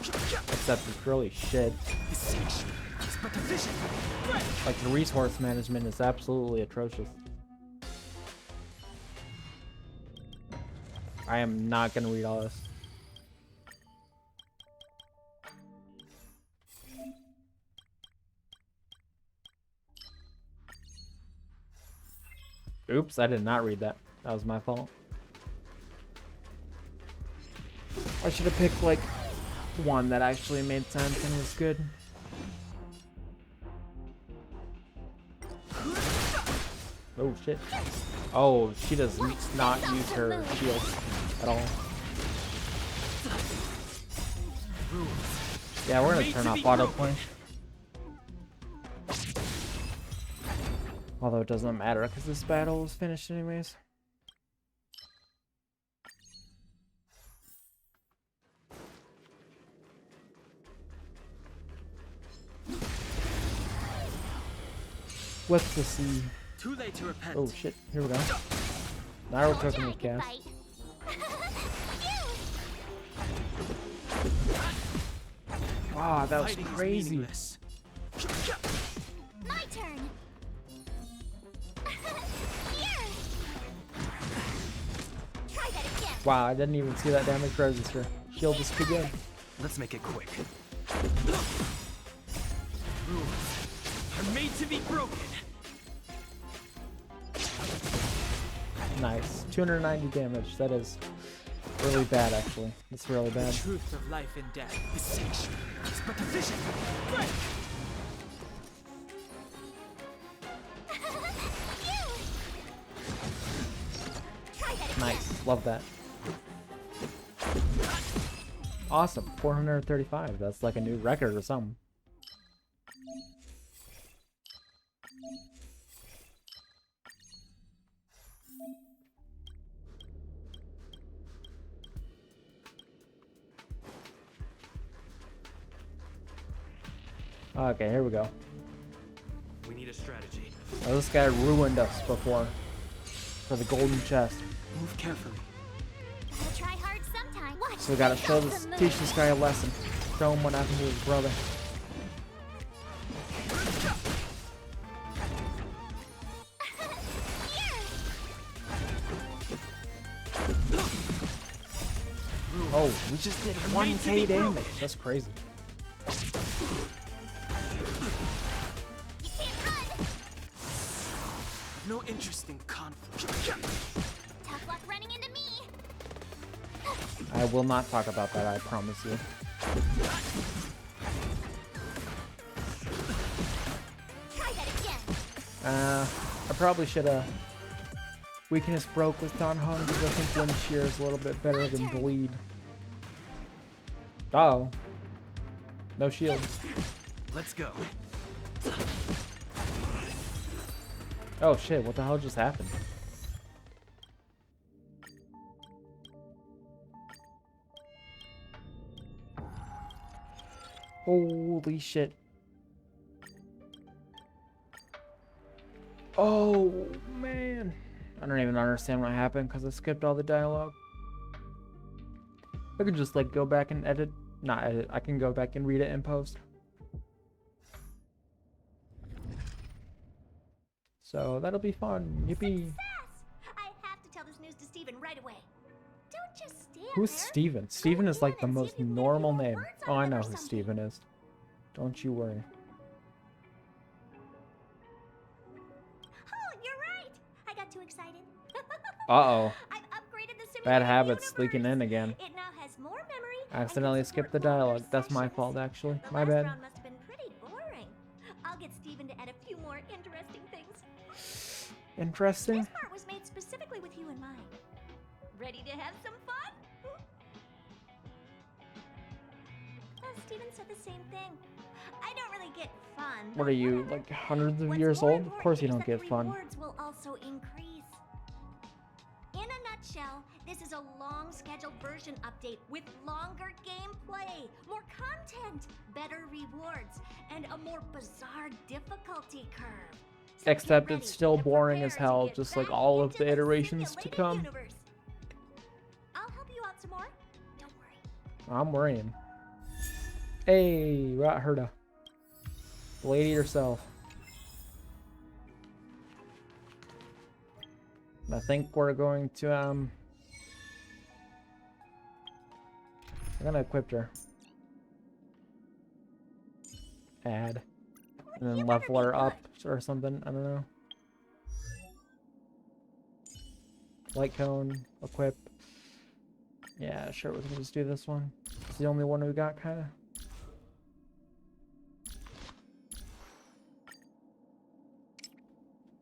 Except it's really shit. Like, the resource management is absolutely atrocious. I am not gonna read all this. Oops, I did not read that. That was my fault. I should have picked, like, one that actually made sense and was good. Oh, shit. Oh, she does not use her shield at all. Yeah, we're gonna turn off autoplay. Although it doesn't matter, because this battle is finished anyways. What's the sea? Too late to repent. Oh shit, here we go. Now we're cooking with gas. Wow, that was crazy. My turn. Try that again. Wow, I didn't even see that damage register. Shield is too good. Let's make it quick. Rules are made to be broken. Nice. 290 damage. That is really bad, actually. That's really bad. The truth of life and death is sanctuary. It's but a vision. Break! Nice. Love that. Awesome. 435. That's like a new record or something. Okay, here we go. We need a strategy. Oh, this guy ruined us before for the golden chest. Move carefully. I'll try hard sometime. Watch, So we gotta teach this guy a lesson. Show him what happened to his brother. Oh, we just did 1k damage. That's crazy. No interest in conflict. Tough luck running into me. I will not talk about that, I promise you. Try that again. I probably should have. Weakness broke with Don Hung because I think Wind Shear is a little bit better than Bleed. Uh-oh. No shield. Let's go. Oh shit, what the hell just happened? Holy shit. Oh man. I don't even understand what happened because I skipped all the dialogue. I could just like go back and edit. Not edit, I can go back and read it in post. So that'll be fun. Yippee. Success! I have to tell this news to Steven right away. Don't just stand Who's there. Steven? Steven is like the and see most if you can get normal more name. words Oh, out I of it know or who something. Steven is. Don't you worry. Oh, you're right. I got too excited. Uh-oh. I've upgraded the simulated Bad habits universe. leaking in again. It now has more memory. I accidentally skipped the dialogue. That's my fault, actually. My bad. Round must have been pretty boring. I'll get Steven to add a few more interesting things. Interesting. This part was made specifically with you in mind. Ready to have some fun? Steven said the same thing. I don't really get fun. What are you, like hundreds of What's years more old? Of course you important don't is get that fun. the rewards will also increase. In a nutshell, this is a long scheduled version update with longer gameplay, more content, better rewards, and a more bizarre difficulty curve. So Except get it's ready still and boring prepare as to hell, get just like back all of into the iterations to simulated come. universe. I'll help you out some more. Don't worry. I'm worrying. Hey, right, Herda. The lady herself. I think we're going to, I'm gonna equip her. Add. And then level her up or something, I don't know. Light cone, equip. Yeah, sure, we can just do this one. It's the only one we got, kind of.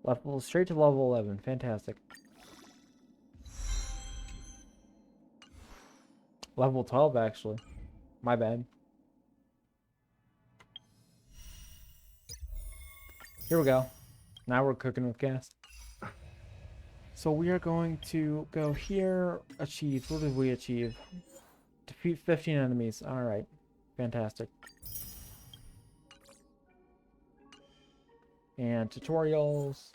Level straight to level 11. Fantastic. Level 12, actually. My bad. Here we go. Now we're cooking with gas. So we are going to go here. Achieve. What did we achieve? Defeat 15 enemies. Alright. Fantastic. And tutorials.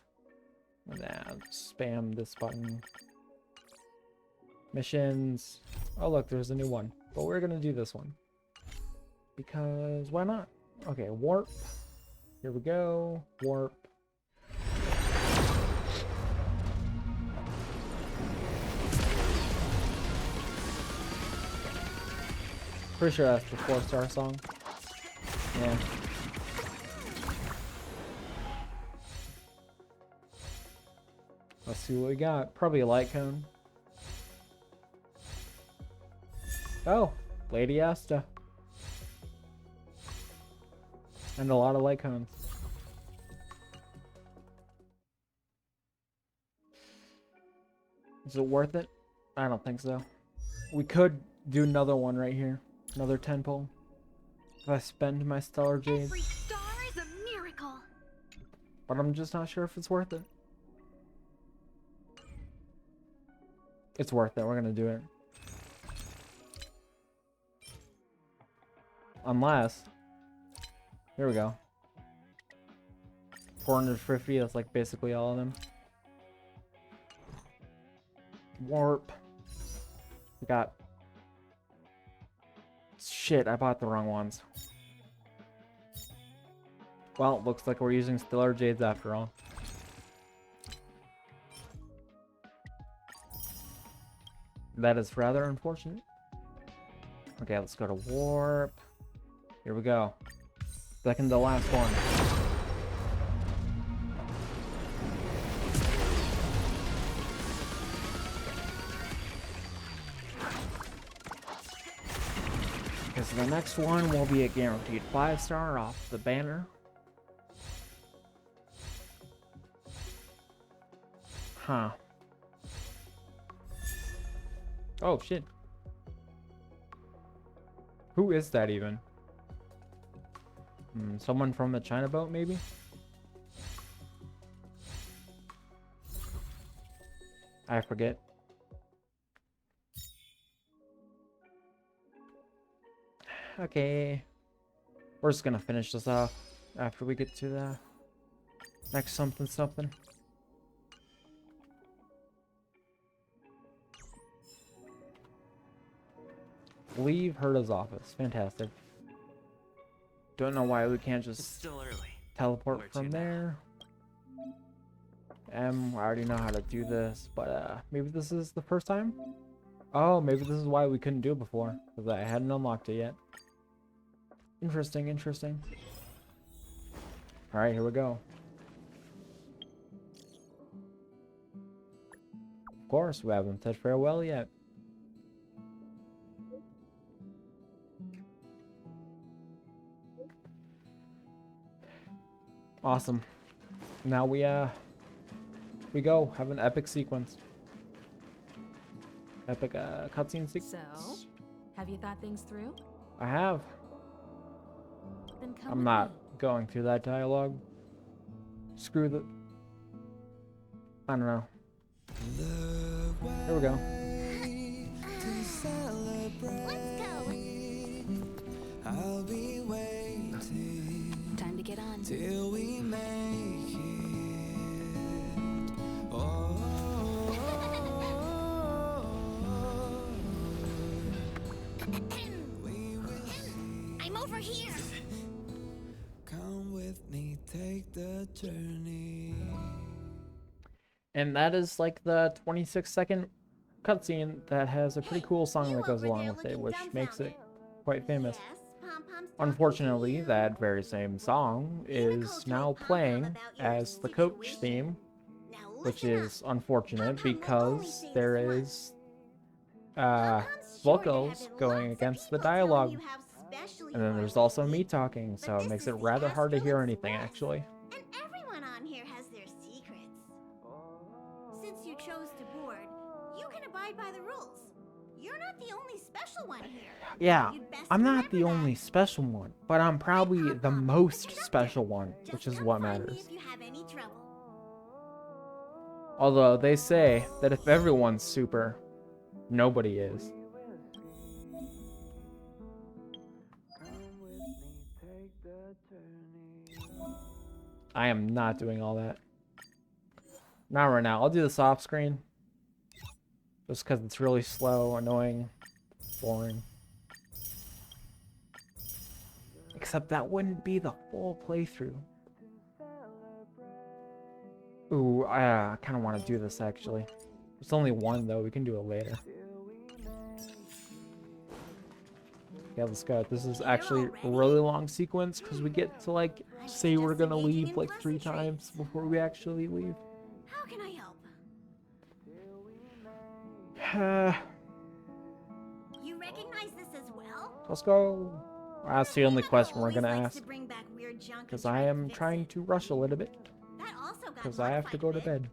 And then spam this button. Missions. Oh look, there's a new one. But we're gonna do this one. Because why not? Okay, warp. Here we go. Warp. Pretty sure that's the 4-star song. Yeah. Let's see what we got. Probably a light cone. Oh, Lady Asta. And a lot of light cones. Is it worth it? I don't think so. We could do another one right here. Another 10 pull. If I spend my stellar jades. Every star is a miracle. But I'm just not sure if it's worth it. It's worth it. We're gonna do it. Unless. Here we go. 450. That's like basically all of them. Warp. We got. Shit, I bought the wrong ones. Well, looks like we're using stellar jades after all. That is rather unfortunate. Okay, let's go to warp. Here we go. Second to last one. Okay, so the next one will be a guaranteed 5-star off the banner. Huh. Oh, shit. Who is that even? Someone from the China boat, maybe? I forget. Okay. We're just gonna finish this off after we get to the next something. Leave Herta's office. Fantastic. Don't know why we can't just It's still early. teleport Where to from now? there. I already know how to do this, but maybe this is the first time? Oh, maybe this is why we couldn't do it before, because I hadn't unlocked it yet. Interesting, interesting. Alright, here we go. Of course, we haven't said farewell yet. Awesome. Now we go have an epic sequence. Epic cutscene sequence. So, have you thought things through? I have. Then come I'm with not me. going through that dialogue. Screw the. I don't know. Here we go. Let's go. I'll be waiting Time to get on. till we make it. Oh, we will see. I'm over here. Come with me, take the journey. And that is like the 26-second cutscene that has a pretty cool song that goes along with it, which makes it quite famous. Yes, Pom-Pom's Unfortunately, talking to that very same song is now playing as the coach theme Now which is unfortunate because there is vocals going against the dialogue. And then there's also me talking, so it makes it rather hard to hear anything, actually. And everyone on here has their secrets. Since you chose to board, you can abide by the rules. You're not the only special one here. Yeah, You'd best I'm not the remember only special one, but I'm probably the most special one, which is what matters. if you have any trouble. Although they say that if everyone's super, nobody is. I am not doing all that. Not right now. I'll do this off screen. Just because it's really slow, annoying, boring. Except that wouldn't be the full playthrough. Ooh, I kind of want to do this actually. It's only one though. We can do it later. Yeah, let's go. This is actually a really long sequence because we get to like say we're gonna leave like 3 times before we actually leave. How can I help? You recognize this as well? Let's go. That's the only question we're Always gonna likes ask. to bring back weird junk and Because try I to am fix trying it. to rush a little bit. That also got Because I have to modified go a to bit. bed.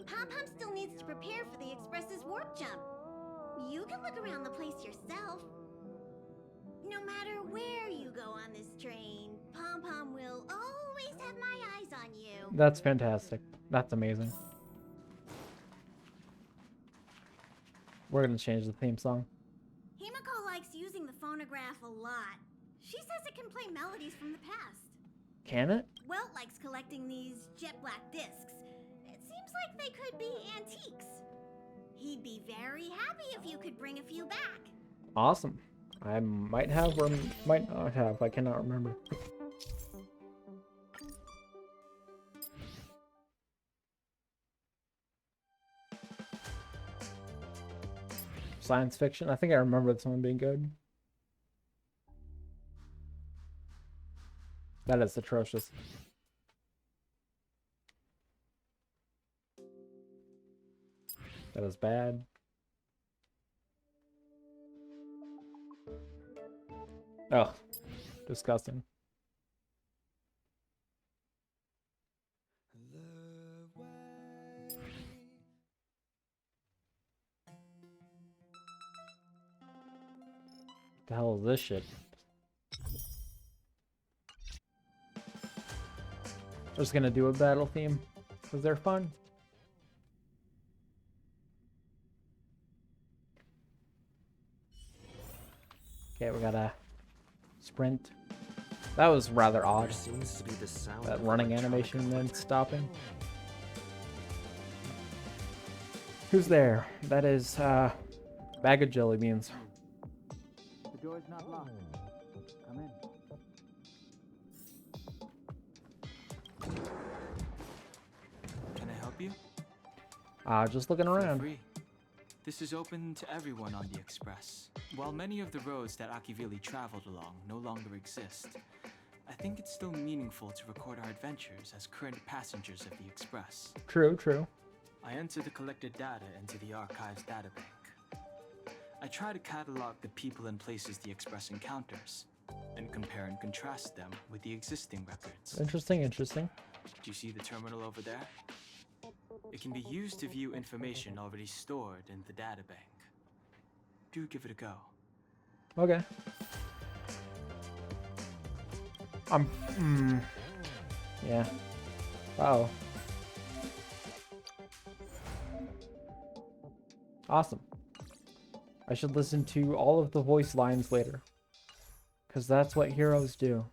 Pom-Pom still needs to prepare for the Express's warp jump. You can look around the place yourself. No matter where you go on this train, Pom-Pom will always have my eyes on you. That's fantastic. That's amazing. We're gonna change the theme song. Himiko likes using the phonograph a lot. She says it can play melodies from the past. Can it? Welt likes collecting these jet black discs. It seems like they could be antiques. He'd be very happy if you could bring a few back. Awesome. I might have or might not have. I cannot remember. Science fiction. I think I remember this one being good. That is atrocious. That is bad. Oh, disgusting. What the hell is this shit? Just gonna do a battle theme because they're fun. Okay, we gotta sprint. That was rather odd. Seems to be the sound That of running electronic animation then equipment. stopping. Who's there? That is bag of jelly beans. The door's not locked. Come in. Can I help you? Just looking Feel around. free. This is open to everyone on the Express. While many of the roads that Akivili traveled along no longer exist, I think it's still meaningful to record our adventures as current passengers of the Express. True, true. I enter the collected data into the Archives databank. I try to catalog the people and places the Express encounters, and compare and contrast them with the existing records. Interesting, interesting. Do you see the terminal over there? It can be used to view information already stored in the databank. Do give it a go. Okay. Yeah. Uh-oh. Awesome. I should listen to all of the voice lines later. Because that's what heroes do.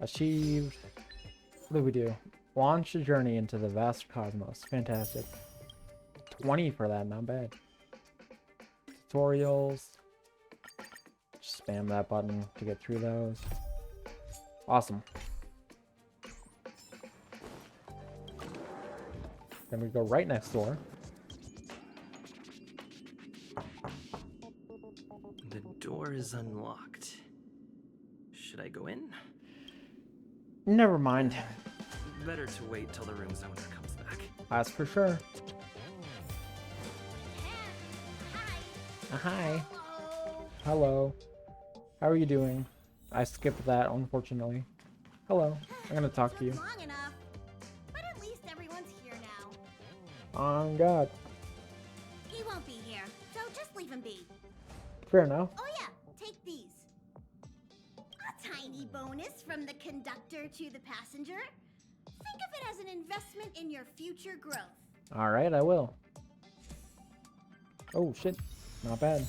Achieved. What do we do? Launch a journey into the vast cosmos. Fantastic. 20 for that, not bad. Tutorials. Just spam that button to get through those. Awesome. Then we go right next door. door is unlocked. Should I go in? Never mind. Better to wait till the room's owner comes back. That's for sure. Hi. Hello. How are you doing? I skipped that, unfortunately. Hello. I'm gonna talk to you. Long enough, but at least everyone's here now. On God. He won't be here, so just leave him be. Fair enough. Oh yeah, take these. A tiny bonus from the conductor to the passenger. Think of it as an investment in your future growth. Alright, I will. Oh, shit. Not bad.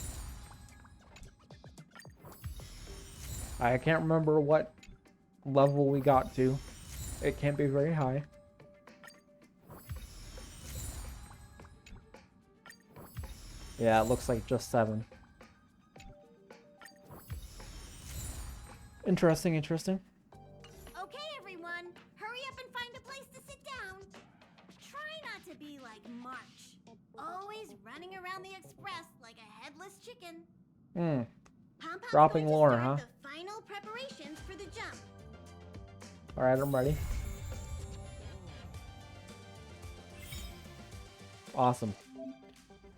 I can't remember what level we got to. It can't be very high. Yeah, it looks like just 7. Interesting, interesting. Okay, everyone, hurry up and find a place to sit down. Try not to be like March, always running around the express like a headless chicken. Pom-Pom's Dropping going to lore, start huh? The final preparations for the jump. Alright, I'm ready. Awesome.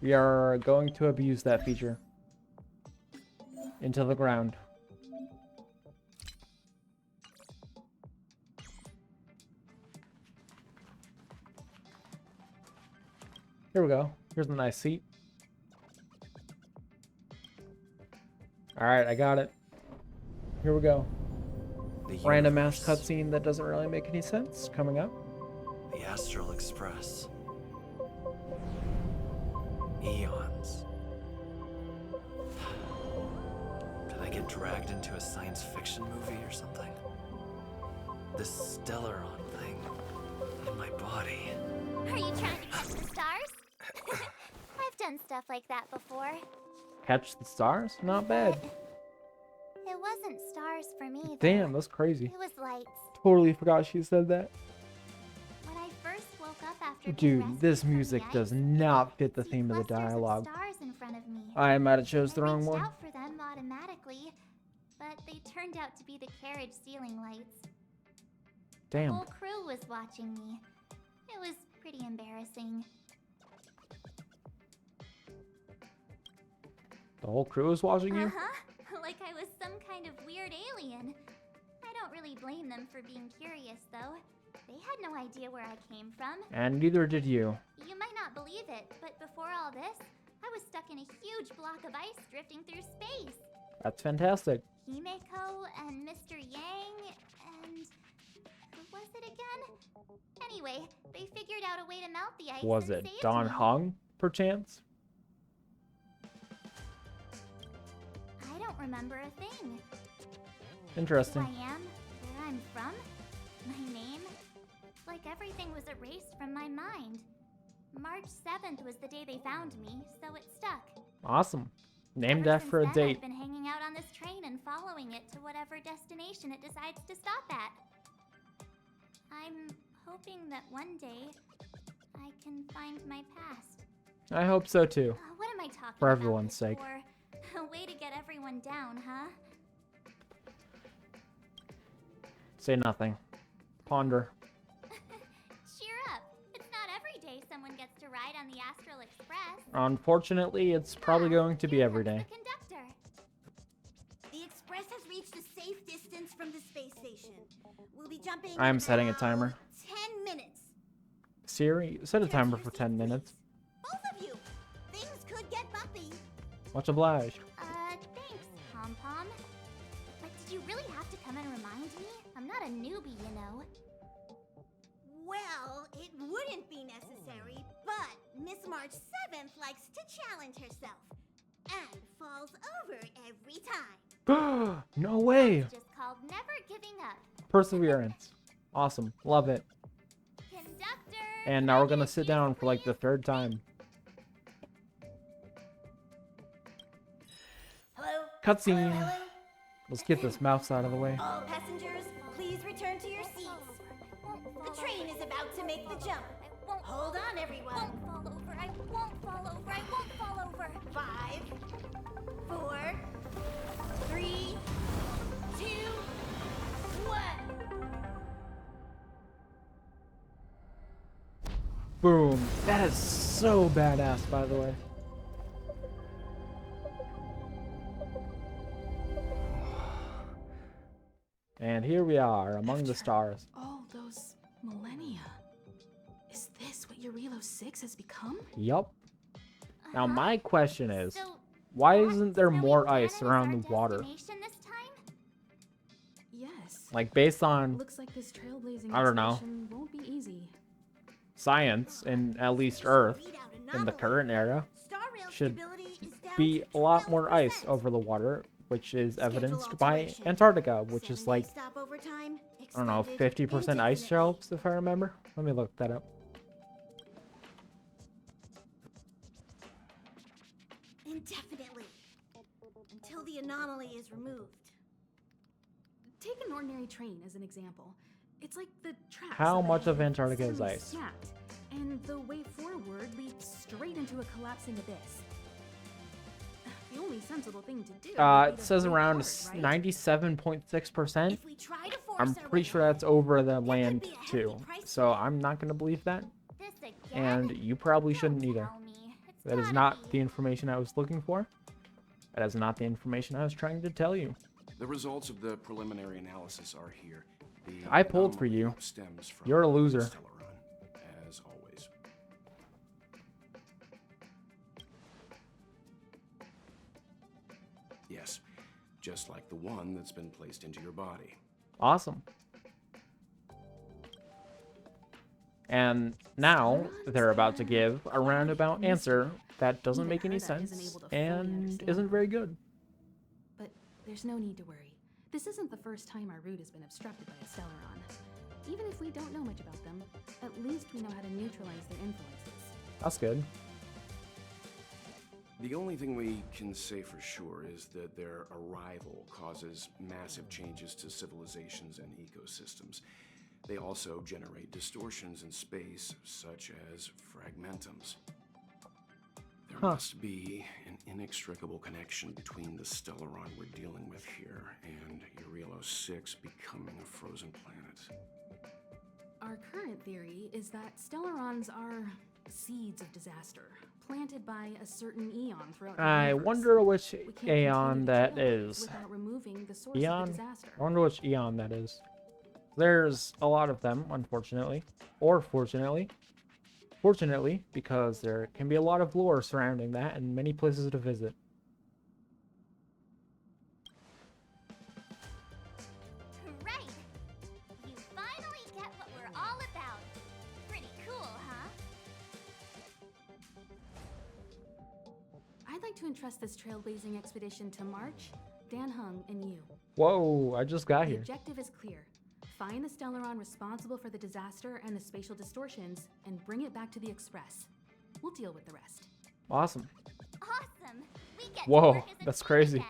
We are going to abuse that feature. Into the ground. Here we go. Here's a nice seat. Alright, I got it. Here we go. Random ass cutscene that doesn't really make any sense coming up. The Astral Express. Eons. Did I get dragged into a science fiction movie or something? This Stellaron thing in my body. Are you trying to catch the stars? I've done stuff like that before. Catch the stars? Not bad. It wasn't stars for me, though. Damn, that's crazy. It was lights. Totally forgot she said that. When I first woke up after being Dude, rescued this from the music ice, does not fit the see theme of the clusters dialogue. Stars in front of me. I might have chose the I wrong reached one. out for them automatically, but they turned out to be the carriage ceiling lights. The Damn. whole crew was watching me. It was pretty embarrassing. The whole crew is watching you? Like I was some kind of weird alien. I don't really blame them for being curious, though. They had no idea where I came from. And neither did you. You might not believe it, but before all this, I was stuck in a huge block of ice drifting through space. That's fantastic. Himeko and Mr. Yang and... who was it again? Anyway, they figured out a way to melt the ice. Was and it saved Don me. Hung, perchance? I don't remember a thing. Interesting. Who I am, where I'm from, my name. Like everything was erased from my mind. March 7th was the day they found me, so it stuck. Awesome. Named Ever after a since then, date. I've been hanging out on this train and following it to whatever destination it decides to stop at. I'm hoping that one day I can find my past. I hope so too. What am I talking For about everyone's this sake. for? A way to get everyone down, huh? Say nothing. Ponder. Cheer up. It's not every day someone gets to ride on the Astral Express. Unfortunately, it's probably going to be every day. The conductor. The express has reached a safe distance from the space station. We'll be jumping. I'm in setting a about timer. 10 minutes. Siri, set a timer for 10 minutes. Both of you. Things could get bumpy. Much obliged. Thanks, Pom-Pom. But did you really have to come and remind me? I'm not a newbie, you know. Well, it wouldn't be necessary, but Miss March 7th likes to challenge herself and falls over every time. No way. Just called never giving up. Perseverance. Awesome. Love it. Conductor. And now we're gonna sit down for like the 3rd time. Hello? Cutscene. Hello? Let's get this mouse out of the way. All passengers, please return to your seats. The train is about to make the jump. Hold on, everyone. I won't fall over. I won't fall over. 5, 4, Boom. That is so badass, by the way. And here we are, among the stars. All those millennia. Is this what Eurilo 6 has become? Yup. Now my question is, why isn't there more ice around the water? Yes. Like, based on, Looks like this trailblazing I don't know, expedition won't be easy. science, and at least Earth, in the current era, should be a lot more ice over the water, which is evidenced by Antarctica, which is like, I don't know, 50% ice shelves, if I remember. Let me look that up. Indefinitely. Until the anomaly is removed. Take an ordinary train as an example. It's like the tracks How of the much of head Antarctica is suddenly ice? snapped, and the way forward leads straight into a collapsing abyss. The only sensible thing to do. It says around 97.6%. I'm pretty sure that's over the land too. So I'm not gonna believe that. And you probably shouldn't either. That is not the information I was looking for. That is not the information I was trying to tell you. The results of the preliminary analysis are here. The I pulled for you. stems from You're a loser. Stellaron, as always. Yes, just like the one that's been placed into your body. Awesome. And now they're about to give a roundabout answer that doesn't make any sense and isn't very good. But there's no need to worry. This isn't the first time our route has been obstructed by a Stellaron. Even if we don't know much about them, at least we know how to neutralize their influences. That's good. The only thing we can say for sure is that their arrival causes massive changes to civilizations and ecosystems. They also generate distortions in space, such as fragmentums. There must be an inextricable connection between the Stellaron we're dealing with here and Eurilo 6 becoming a frozen planet. Our current theory is that Stellarons are seeds of disaster, planted by a certain eon throughout the I universe. wonder which We can't aeon continue to that kill it is. without removing the source Eon? of the disaster. I wonder which eon that is. There's a lot of them, unfortunately. Or fortunately. Fortunately, because there can be a lot of lore surrounding that and many places to visit. Right! You finally get what we're all about. Pretty cool, huh? I'd like to entrust this trailblazing expedition to March, Dan Hung, and you. Whoa, I just got The here. objective is clear. Find the Stellaron responsible for the disaster and the spatial distortions, and bring it back to the Express. We'll deal with the rest. Awesome. Awesome! We get to Whoa, work as a that's team crazy. again.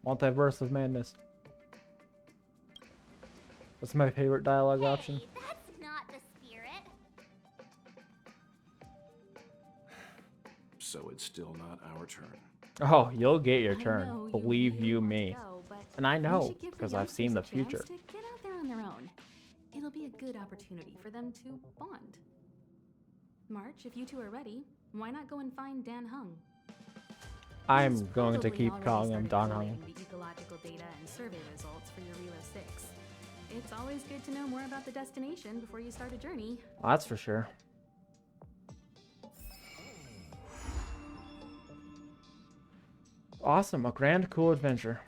Multiverse of Madness. That's my favorite dialogue option. Hey, that's not the spirit. So it's still not our turn. Oh, you'll get your I turn. know you Believe really you want to me. go, but And I we know, should give the because I've seen the youngsters a chance future. to get out there on their own. It'll be a good opportunity for them to bond. March, if you two are ready, why not go and find Dan Hung? I'm He's going to probably keep already calling him started Don Hung. collating the ecological data and survey results for your Eurilo 6. It's always good to know more about the destination before you start a journey. That's for sure. Awesome, a grand, cool adventure.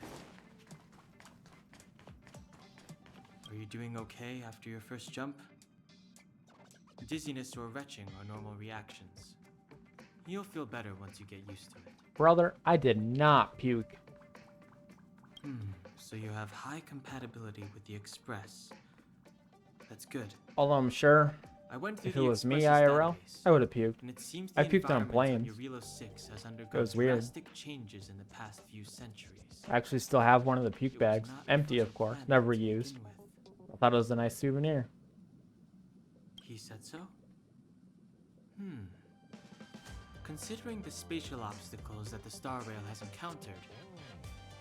Are you doing okay after your first jump? Dizziness or retching are normal reactions. You'll feel better once you get used to it. Brother, I did not puke. So you have high compatibility with the Express. That's good. Although I'm sure I went through if it the was me Express's IRL, database, I would have puked. and it seems I the puked on environment planes. Eurilo 6 has It undergone was weird. drastic changes in the past few centuries. I actually still have one of the puke bags. Empty, of course. Never used. I thought it was a nice souvenir. He said so? Considering the spatial obstacles that the Star Rail has encountered,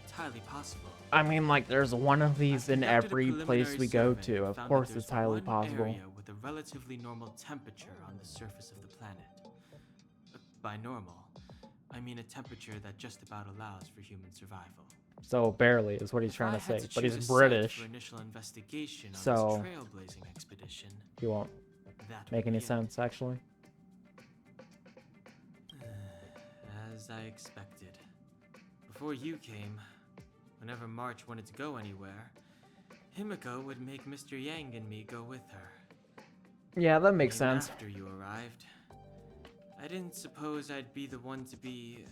it's highly possible. I mean, like, there's one of these in I've conducted a every place preliminary we go survey to. and Of found course that it's there's highly one possible. area with with a relatively normal temperature on the surface of the planet. By normal, I mean a temperature that just about allows for human survival. So barely is what he's If trying I to had say, to but choose he's a site British, for initial investigation on so this trailblazing expedition, he won't that make would any be it. sense actually. As I expected. Before you came, whenever March wanted to go anywhere, Himiko would make Mr. Yang and me go with her. Yeah, that makes Even sense. after you arrived, I didn't suppose I'd be the one to be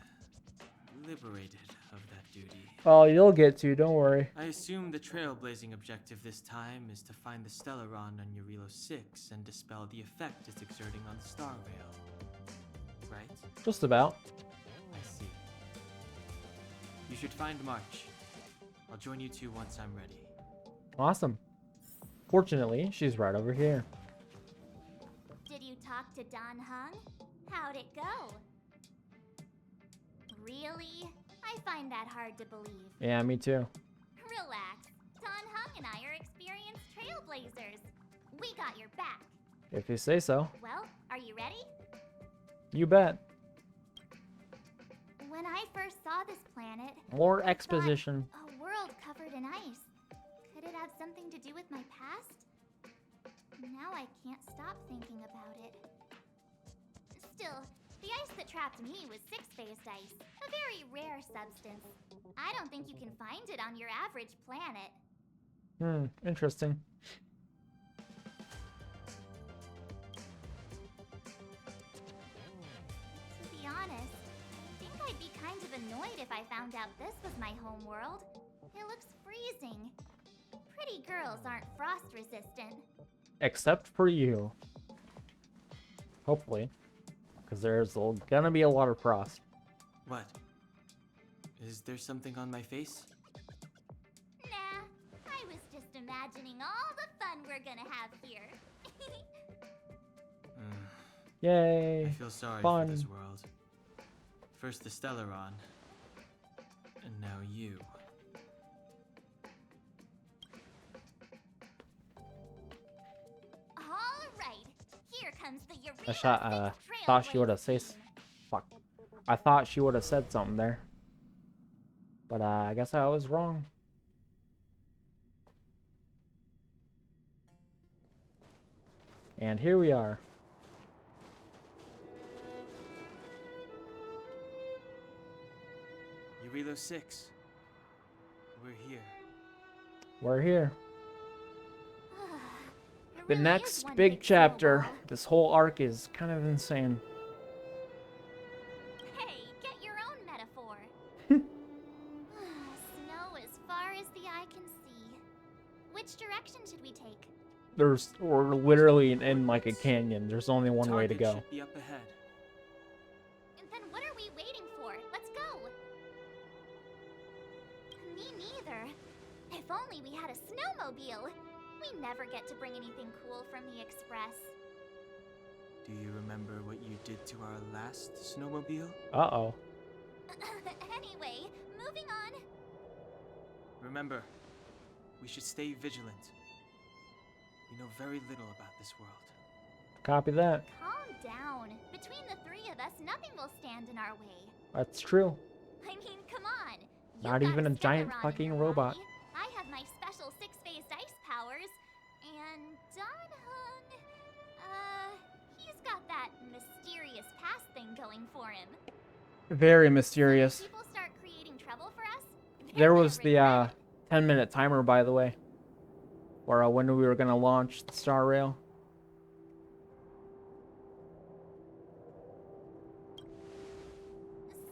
liberated of that duty. Oh, you'll get to, don't worry. I assume the trailblazing objective this time is to find the Stellaron on Eurilo 6 and dispel the effect it's exerting on the star rail. Right? Just about. I see. You should find March. I'll join you two once I'm ready. Awesome. Fortunately, she's right over here. Did you talk to Don Hung? How'd it go? Really? I find that hard to believe. Yeah, me too. Relax. Don Hung and I are experienced trailblazers. We got your back. If you say so. Well, are you ready? You bet. When I first saw this planet, More I exposition. thought a world covered in ice. Could it have something to do with my past? Now I can't stop thinking about it. Still, the ice that trapped me was six-phased ice, a very rare substance. I don't think you can find it on your average planet. Interesting. To be honest, I think I'd be kind of annoyed if I found out this was my home world. It looks freezing. Pretty girls aren't frost resistant. Except for you. Hopefully. Because there's gonna be a lot of frost. What? Is there something on my face? Nah, I was just imagining all the fun we're gonna have here. Yay. I feel sorry Fun. for this world. First the Stellaron, and now you. All right, here comes the Eureka I thought she would have said. Fuck. I thought she would have said something there. But I guess I was wrong. And here we are. Eurilo 6. We're here. We're here. It The really next is one big chapter. snowball. This whole arc is kind of insane. Hey, get your own metaphor. Snow as far as the eye can see. Which direction should we take? We're literally in like a canyon. There's only one way to Target go. should be up ahead. And then what are we waiting for? Let's go. Me neither. If only we had a snowmobile. We never get to bring anything cool from the Express. Do you remember what you did to our last snowmobile? Uh-oh. Anyway, moving on. Remember, we should stay vigilant. We know very little about this world. Copy that. Calm down. Between the three of us, nothing will stand in our way. That's true. I mean, come on. You've Not got even a giant Stellaron in fucking your robot. body. I have my special six-phased ice powers. And Don Hung, he's got that mysterious past thing going for him. Very If mysterious. people start creating trouble for us, There was the 10-minute timer, by the way, or when we were gonna launch the Star Rail.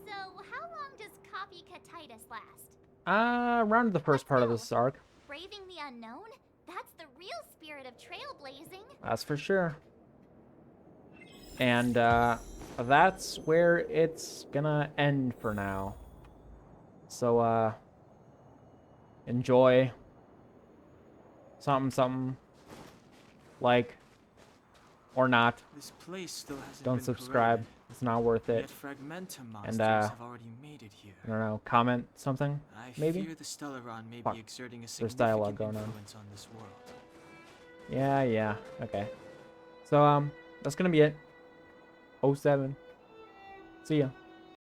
So, how long does copycatitis last? Around the first part of this arc. Braving the unknown? That's the real spirit of trailblazing. That's for sure. And that's where it's gonna end for now. So enjoy. Something. Like, or not. This place still hasn't Don't been subscribe. corroded, It's not worth it. Yet Fragmentum monsters And have already made it here. I don't know. Comment something. I Maybe. fear the Stellaron may Fuck. be exerting a There's significant dialogue going on. influence on this world. Yeah. Okay. So that's gonna be it. 07. See ya.